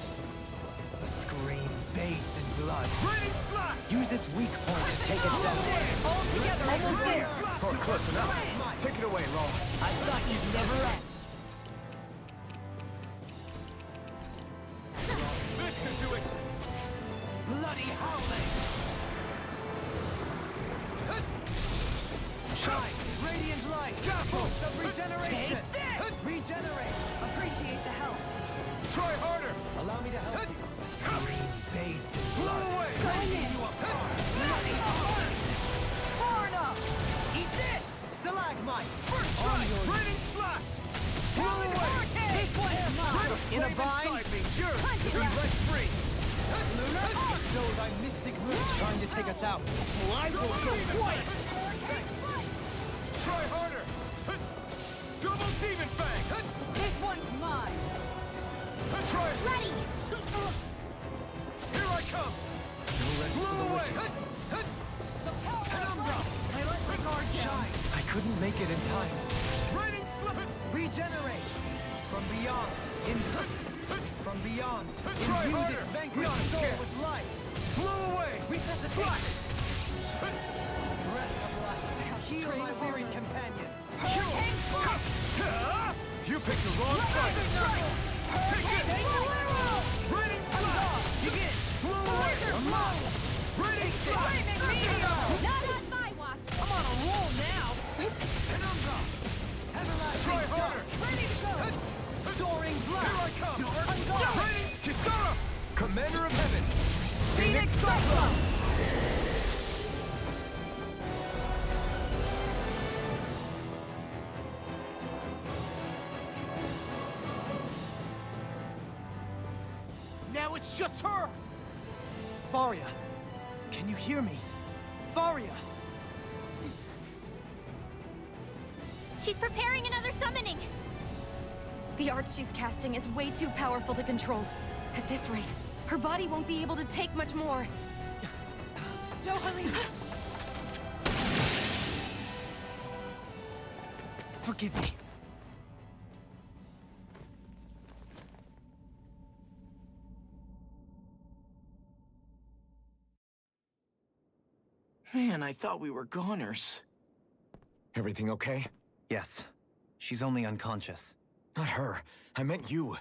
A scream bathed in blood. Raining slash! Use its weak point to take it down. All together, Almost it's there. Or close enough. Take it away, Law. I thought you'd never ask. This should do it! Bloody howling. Shine. Radiant light. Boost of regeneration. Take this! Regenerate. Appreciate the help. Try harder! Allow me to help you. A scream bathed in Blow blood. away! Cleansing you apart. Bloody howling. Far enough! Eat this. Stalagmite. First On strike! your Raining slash! Blow Talon away! Hurricane! This one's mine! In a Flame bind. inside me! Yours to be Conjure. let free! Lunar Arc! Bestow thy mystic mercy. Trying to take us out. Well, I will go quiet. Try harder! Double demon fang! This one's mine! Try it! Ready! Here I come! Blow away! Penumbra! I let my guard down. I couldn't make it in time. Raining slap! Regenerate. From beyond. From beyond. Try Imbue harder. this vanquished Not a soul chance. with life. Blow away! Resuscitation. Breath of life. Heal Train my of wearied honor. companions. Hurricane Slash! You picked the wrong fight! Take it! Raining slap! Begin. Blow away! Raining slap! Flaming Meteor! Not on my watch! I'm on a roll now. Penumbra. Everlasting Try dark. harder! Ready to go! Soaring blast. Here I come! Unguard. Raining Kisara! Commander of Heaven! Phoenix Cyclone! Now it's just her. Varia, can you hear me? Varia. She's preparing another summoning! The art she's casting is way too powerful to control. At this rate, her body won't be able to take much more. Johalie! Forgive me. Man, I thought we were goners. Everything okay? Yes. She's only unconscious. Not her. I meant you.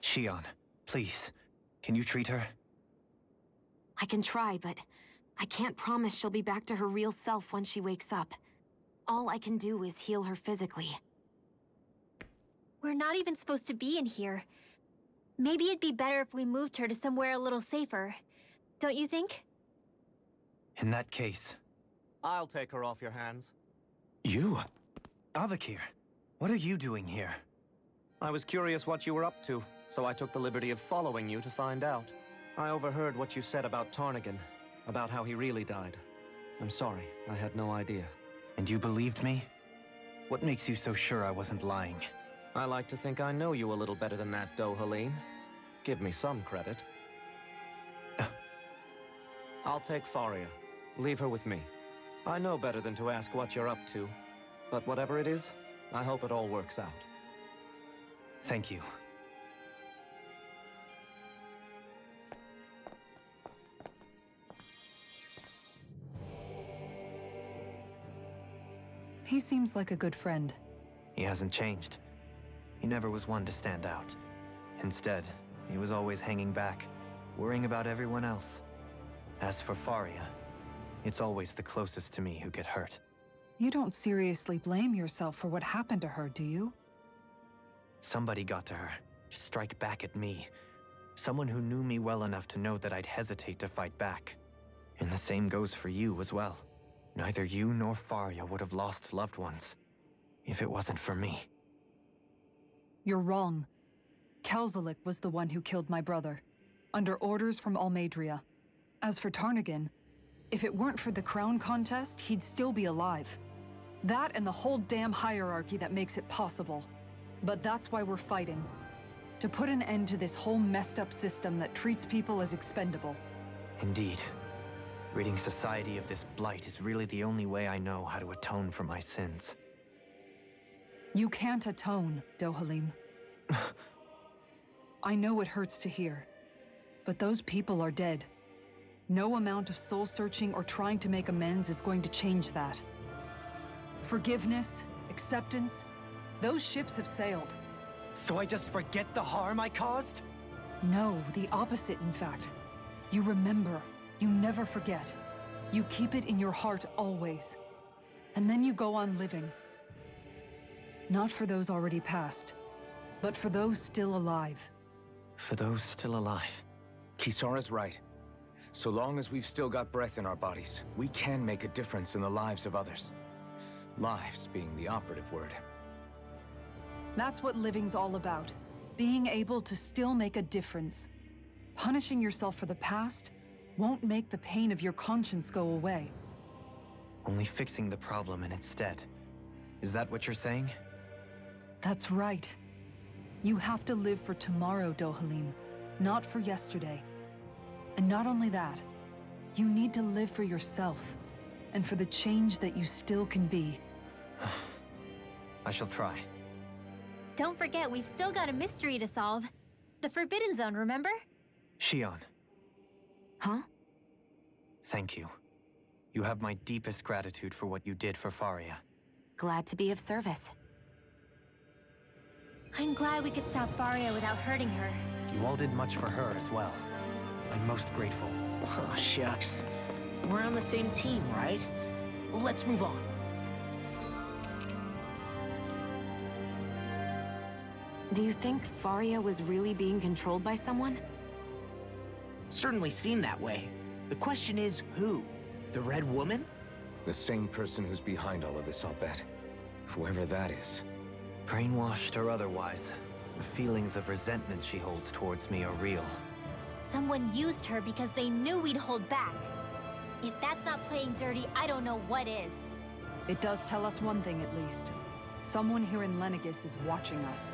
Shion, please. Can you treat her? I can try, but I can't promise she'll be back to her real self when she wakes up. All I can do is heal her physically. We're not even supposed to be in here. Maybe it'd be better if we moved her to somewhere a little safer. Don't you think? In that case, I'll take her off your hands. You? Avakir, What are you doing here? I was curious what you were up to, so I took the liberty of following you to find out. I overheard what you said about Tarnigan, about how he really died. I'm sorry, I had no idea. And you believed me? What makes you so sure I wasn't lying? I like to think I know you a little better than that, Dohalim. Give me some credit. I'll take Faria. Leave her with me. I know better than to ask what you're up to. But whatever it is, I hope it all works out. Thank you. He seems like a good friend. He hasn't changed. He never was one to stand out. Instead, he was always hanging back, worrying about everyone else. As for Faria, it's always the closest to me who get hurt. You don't seriously blame yourself for what happened to her, do you? Somebody got to her, to strike back at me. Someone who knew me well enough to know that I'd hesitate to fight back. And the same goes for you as well. Neither you nor Faria would have lost loved ones, if it wasn't for me. You're wrong. Kelzelik was the one who killed my brother, under orders from Almadria. As for Tarnigan, if it weren't for the crown contest, he'd still be alive. That and the whole damn hierarchy that makes it possible. But that's why we're fighting. To put an end to this whole messed up system that treats people as expendable. Indeed. Ridding society of this blight is really the only way I know how to atone for my sins. You can't atone, Dohalim. I know it hurts to hear, but those people are dead. No amount of soul-searching or trying to make amends is going to change that. Forgiveness, acceptance, those ships have sailed. So I just forget the harm I caused? No, the opposite, in fact. You remember. You never forget. You keep it in your heart always. And then you go on living. Not for those already past, but for those still alive. For those still alive. Kisara's right. So long as we've still got breath in our bodies, we can make a difference in the lives of others. Lives being the operative word. That's what living's all about. Being able to still make a difference. Punishing yourself for the past won't make the pain of your conscience go away. Only fixing the problem in its stead. Is that what you're saying? That's right. You have to live for tomorrow, Dohalim, not for yesterday. And not only that, you need to live for yourself, and for the change that you still can be. I shall try. Don't forget, we've still got a mystery to solve. The Forbidden Zone, remember? Shion. Huh? Thank you. You have my deepest gratitude for what you did for Faria. Glad to be of service. I'm glad we could stop Faria without hurting her. You all did much for her as well. I'm most grateful. Oh, shucks. We're on the same team, right? Let's move on. Do you think Faria was really being controlled by someone? Certainly seemed that way. The question is, who? The Red Woman? The same person who's behind all of this, I'll bet. Whoever that is. Brainwashed or otherwise, the feelings of resentment she holds towards me are real. Someone used her because they knew we'd hold back. If that's not playing dirty, I don't know what is. It does tell us one thing at least. Someone here in Lenegis is watching us.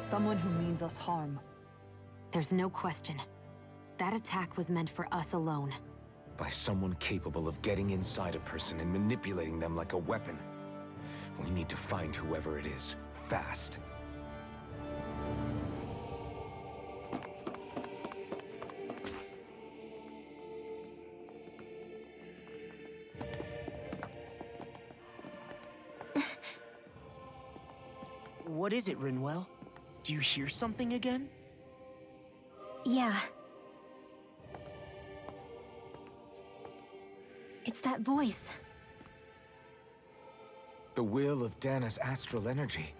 Someone who means us harm. There's no question. That attack was meant for us alone. By someone capable of getting inside a person and manipulating them like a weapon. We need to find whoever it is, fast. What is it, Rinwell? Do you hear something again? Yeah. It's that voice. The will of Dana's astral energy.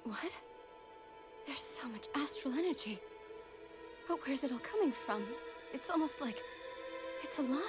What? There's so much astral energy. But where's it all coming from? It's almost like it's alive.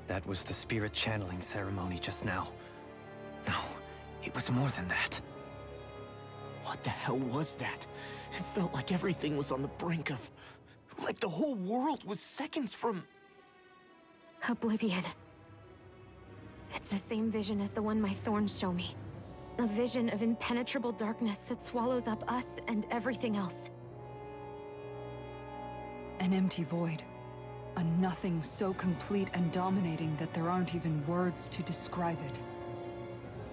That was the spirit channeling ceremony just now. No, it was more than that. What the hell was that? It felt like everything was on the brink of... like the whole world was seconds from... Oblivion. It's the same vision as the one my thorns show me. A vision of impenetrable darkness that swallows up us and everything else. An empty void. A nothing so complete and dominating that there aren't even words to describe it.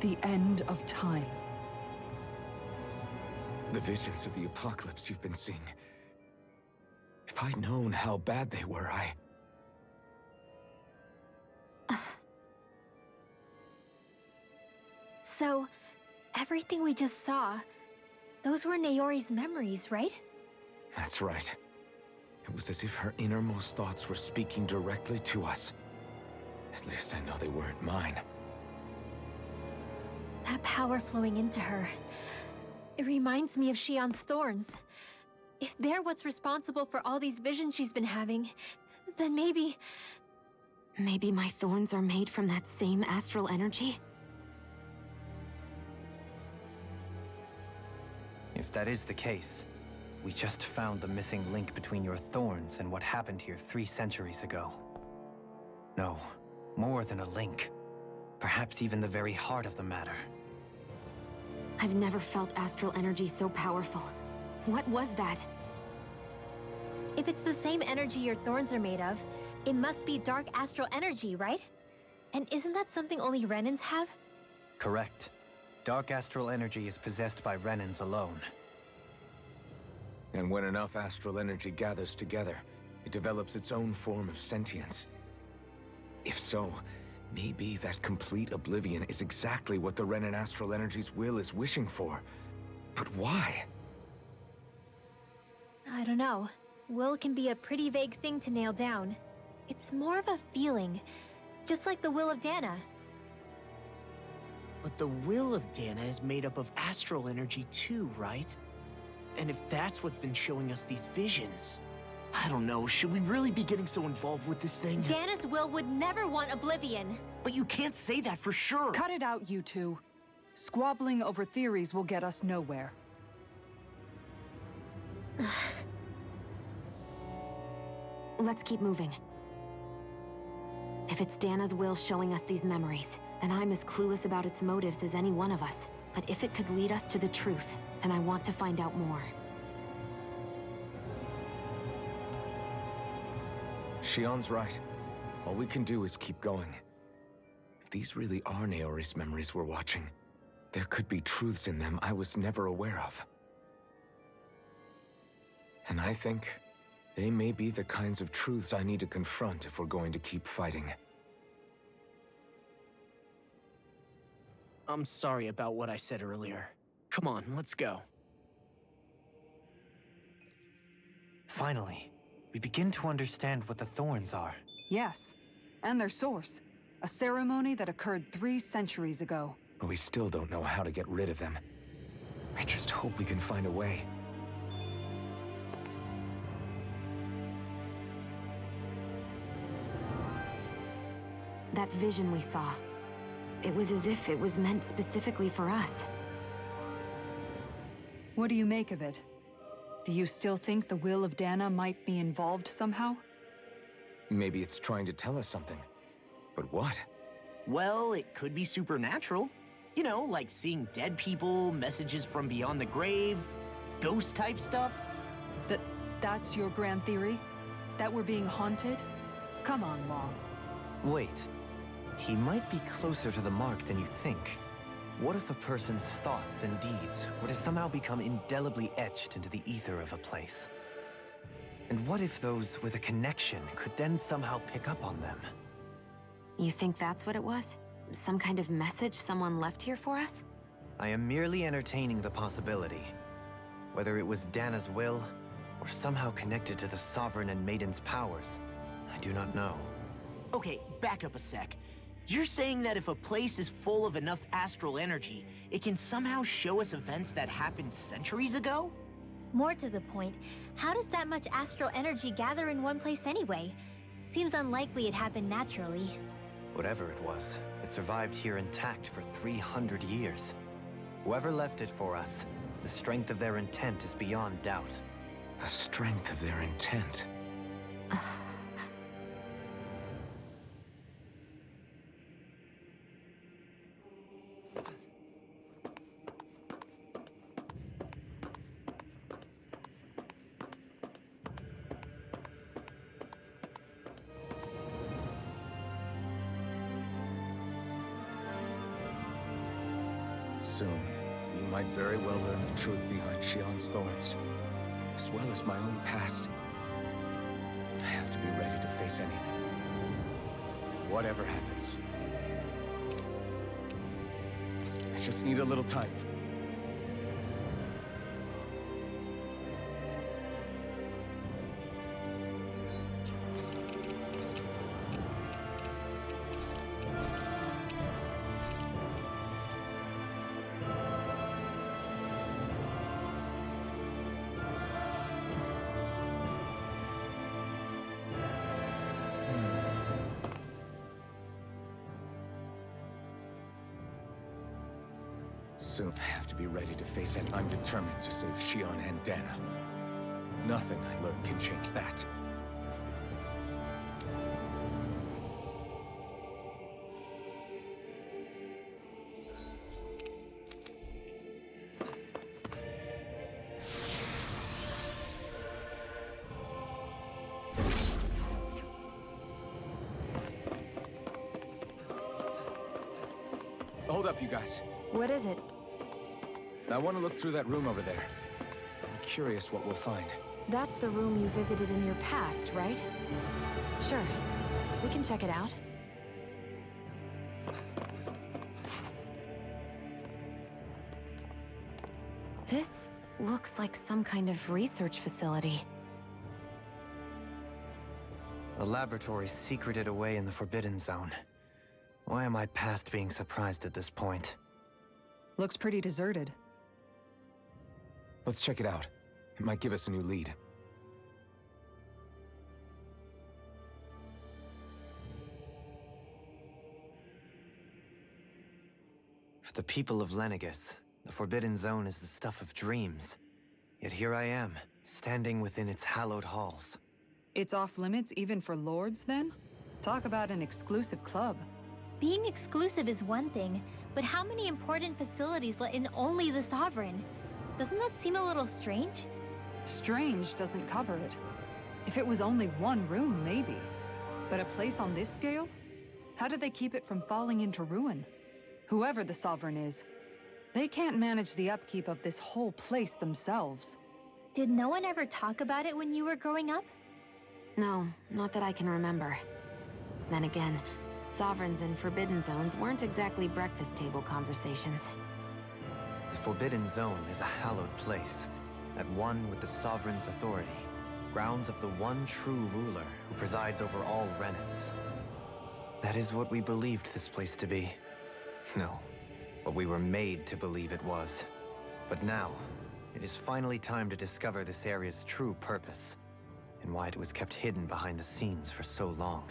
The end of time. The visions of the apocalypse you've been seeing. If I'd known how bad they were, So, everything we just saw, those were Naori's memories, right? That's right. It was as if her innermost thoughts were speaking directly to us. At least I know they weren't mine. That power flowing into her. It reminds me of Shion's thorns. If they're what's responsible for all these visions she's been having, then maybe... Maybe my thorns are made from that same astral energy? If that is the case, we just found the missing link between your thorns and what happened here 3 centuries ago. No, more than a link. Perhaps even the very heart of the matter. I've never felt astral energy so powerful. What was that? If it's the same energy your thorns are made of, it must be dark astral energy, right? And isn't that something only Renans have? Correct. Dark astral energy is possessed by Renans alone. And when enough astral energy gathers together, it develops its own form of sentience. If so, maybe that complete oblivion is exactly what the Renan astral energy's will is wishing for. But why? I don't know. Will can be a pretty vague thing to nail down. It's more of a feeling, just like the will of Dana. But the will of Dana is made up of astral energy too, right? And if that's what's been showing us these visions... I don't know, should we really be getting so involved with this thing? Dana's will would never want oblivion. But you can't say that for sure! Cut it out, you two. Squabbling over theories will get us nowhere. Let's keep moving. If it's Dana's will showing us these memories, then I'm as clueless about its motives as any one of us. But if it could lead us to the truth, then I want to find out more. Shion's right. All we can do is keep going. If these really are Naori's memories we're watching, there could be truths in them I was never aware of. And I think they may be the kinds of truths I need to confront if we're going to keep fighting. I'm sorry about what I said earlier. Come on, let's go. Finally, we begin to understand what the thorns are. Yes, and their source. A ceremony that occurred 3 centuries ago. But we still don't know how to get rid of them. I just hope we can find a way. That vision we saw. It was as if it was meant specifically for us. What do you make of it? Do you still think the will of Dana might be involved somehow? Maybe it's trying to tell us something. But what? Well, it could be supernatural. You know, like seeing dead people, messages from beyond the grave, ghost-type stuff. That's your grand theory? That we're being haunted? Come on, Law. Wait. He might be closer to the mark than you think. What if a person's thoughts and deeds were to somehow become indelibly etched into the ether of a place? And what if those with a connection could then somehow pick up on them? You think that's what it was? Some kind of message someone left here for us? I am merely entertaining the possibility. Whether it was Dana's will, or somehow connected to the Sovereign and Maiden's powers, I do not know. Okay, back up a sec. You're saying that if a place is full of enough astral energy, it can somehow show us events that happened centuries ago? More to the point, how does that much astral energy gather in one place anyway? Seems unlikely it happened naturally. Whatever it was, it survived here intact for 300 years. Whoever left it for us, the strength of their intent is beyond doubt. The strength of their intent. Soon, we might very well learn the truth behind Shion's thorns, as well as my own past. I have to be ready to face anything. Whatever happens. I just need a little time. Soon I have to be ready to face it. I'm determined to save Shion and Dana. Nothing I learn can change that. Hold up, you guys. What is it? I want to look through that room over there. I'm curious what we'll find. That's the room you visited in your past, right? Sure. We can check it out. This looks like some kind of research facility. A laboratory secreted away in the Forbidden Zone. Why am I past being surprised at this point? Looks pretty deserted. Let's check it out. It might give us a new lead. For the people of Lenegis, the Forbidden Zone is the stuff of dreams. Yet here I am, standing within its hallowed halls. It's off limits even for lords, then? Talk about an exclusive club. Being exclusive is one thing, but how many important facilities let in only the Sovereign? Doesn't that seem a little strange? Strange doesn't cover it. If it was only one room, maybe. But a place on this scale? How do they keep it from falling into ruin? Whoever the Sovereign is, they can't manage the upkeep of this whole place themselves. Did no one ever talk about it when you were growing up? No, not that I can remember. Then again, Sovereigns and Forbidden Zones weren't exactly breakfast table conversations. The Forbidden Zone is a hallowed place, at one with the Sovereign's authority, grounds of the one true ruler who presides over all Renans. That is what we believed this place to be. No, what we were made to believe it was. But now, it is finally time to discover this area's true purpose, and why it was kept hidden behind the scenes for so long.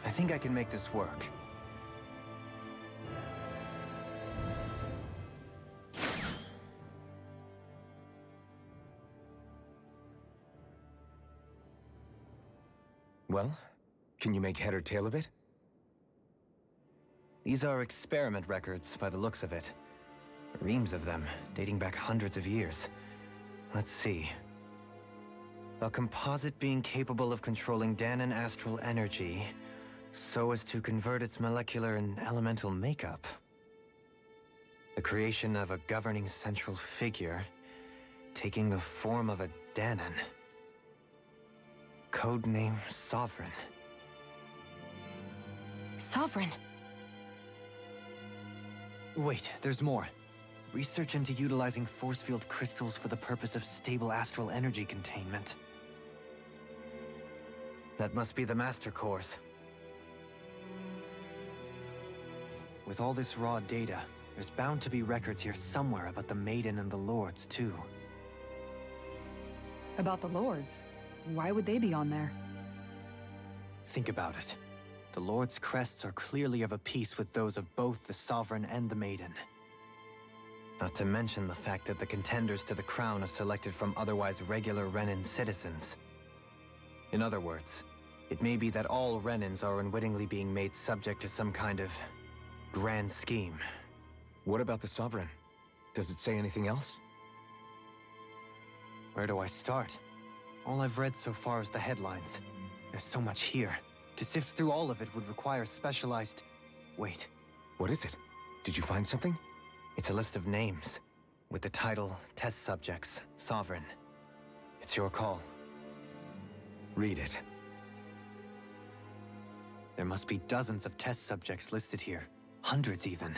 I think I can make this work. Well, can you make head or tail of it? These are experiment records, by the looks of it. Reams of them, dating back hundreds of years. Let's see. A composite being capable of controlling Danan astral energy, so as to convert its molecular and elemental makeup. The creation of a governing central figure, taking the form of a Danan. Codename Sovereign. Sovereign. Wait, there's more. Research into utilizing force field crystals for the purpose of stable astral energy containment. That must be the Master Cores. With all this raw data, there's bound to be records here somewhere about the Maiden and the Lords, too. About the Lords? Why would they be on there? Think about it. The Lord's crests are clearly of a piece with those of both the Sovereign and the Maiden. Not to mention the fact that the contenders to the crown are selected from otherwise regular Renan citizens. In other words, it may be that all Renans are unwittingly being made subject to some kind of grand scheme. What about the Sovereign? Does it say anything else? Where do I start? All I've read so far is the headlines. There's so much here. To sift through all of it would require specialized... Wait. What is it? Did you find something? It's a list of names, with the title, Test Subjects, Sovereign. It's your call. Read it. There must be dozens of test subjects listed here. Hundreds even.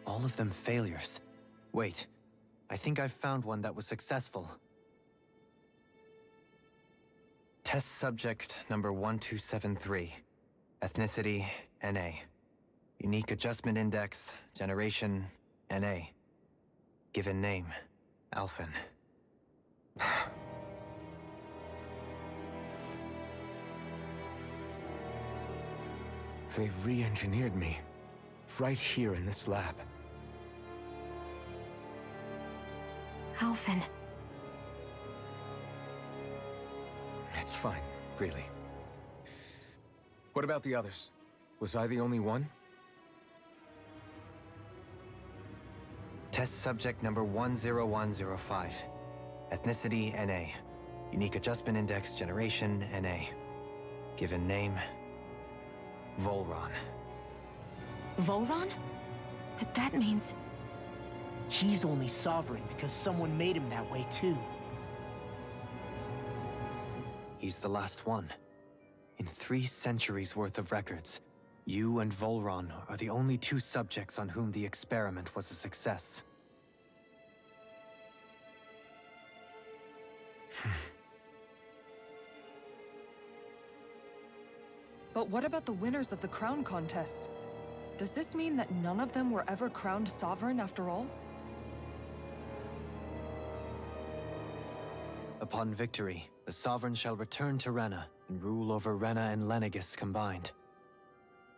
All of them failures. Wait, I think I've found one that was successful. Test subject number 1273. Ethnicity, NA. Unique adjustment index, generation, NA. Given name, Alphen. They've re-engineered me. Right here in this lab. Alphen. It's fine, really. What about the others? Was I the only one? Test subject number 10105. Ethnicity, NA. Unique adjustment index, generation, NA. Given name, Volron. Volron? But that means... He's only sovereign because someone made him that way too. He's the last one. In 3 centuries worth of records, you and Volron are the only 2 subjects on whom the experiment was a success. But what about the winners of the crown contests? Does this mean that none of them were ever crowned sovereign after all? Upon victory, the sovereign shall return to Rena and rule over Rena and Lenegis combined.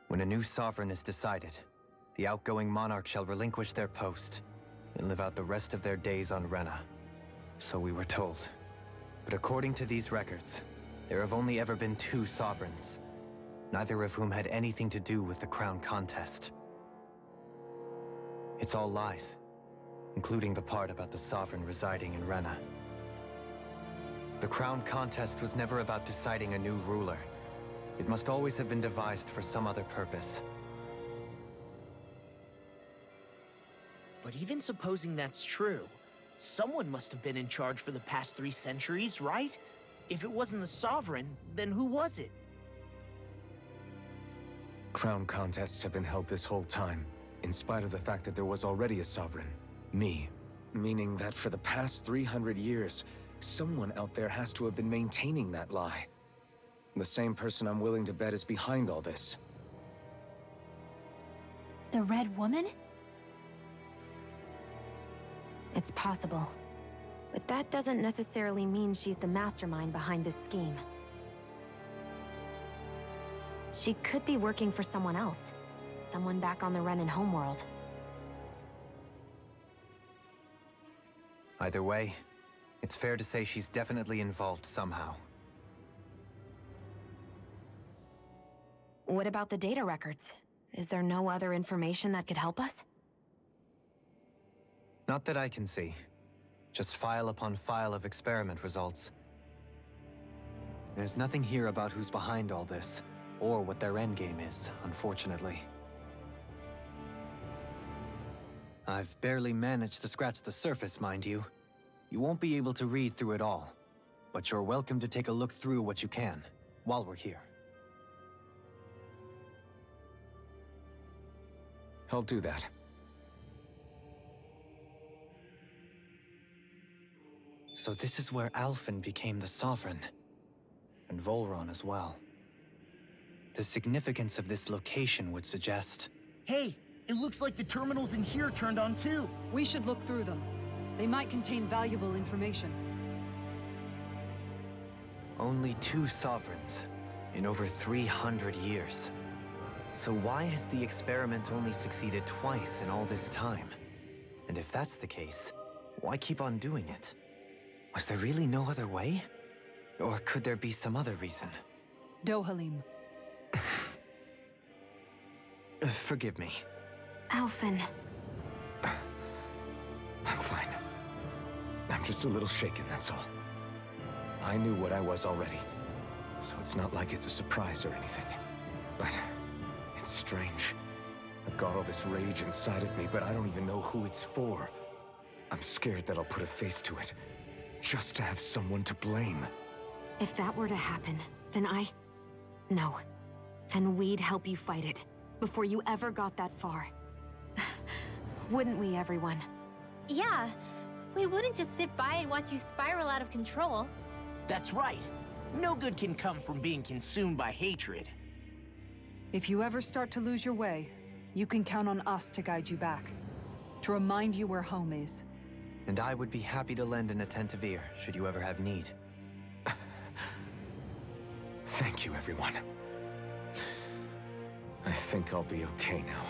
When a new sovereign is decided, the outgoing monarch shall relinquish their post and live out the rest of their days on Rena. So we were told. But according to these records, there have only ever been 2 sovereigns, neither of whom had anything to do with the crown contest. It's all lies, including the part about the sovereign residing in Rena. The crown contest was never about deciding a new ruler. It must always have been devised for some other purpose. But even supposing that's true, someone must have been in charge for the past 3 centuries, right? If it wasn't the sovereign, then who was it? Crown contests have been held this whole time, in spite of the fact that there was already a sovereign. Me. Meaning that for the past 300 years, someone out there has to have been maintaining that lie. The same person I'm willing to bet is behind all this. The Red Woman? It's possible. But that doesn't necessarily mean she's the mastermind behind this scheme. She could be working for someone else. Someone back on the Renan homeworld. Either way, it's fair to say she's definitely involved somehow. What about the data records? Is there no other information that could help us? Not that I can see. Just file upon file of experiment results. There's nothing here about who's behind all this, or what their endgame is, unfortunately. I've barely managed to scratch the surface, mind you. You won't be able to read through it all, but you're welcome to take a look through what you can, while we're here. I'll do that. So this is where Alphen became the Sovereign, and Volron as well. The significance of this location would suggest... Hey, it looks like the terminals in here turned on too. We should look through them. They might contain valuable information. Only 2 sovereigns in over 300 years. So why has the experiment only succeeded twice in all this time? And if that's the case, why keep on doing it? Was there really no other way? Or could there be some other reason? Dohalim. Forgive me. Alphen. I'm fine. I'm just a little shaken, that's all. I knew what I was already, so it's not like it's a surprise or anything. But it's strange. I've got all this rage inside of me, but I don't even know who it's for. I'm scared that I'll put a face to it, just to have someone to blame. If that were to happen, then No. Then we'd help you fight it, before you ever got that far. Wouldn't we, everyone? Yeah. We wouldn't just sit by and watch you spiral out of control. That's right. No good can come from being consumed by hatred. If you ever start to lose your way, you can count on us to guide you back. To remind you where home is. And I would be happy to lend an attentive ear, should you ever have need. Thank you, everyone. I think I'll be okay now.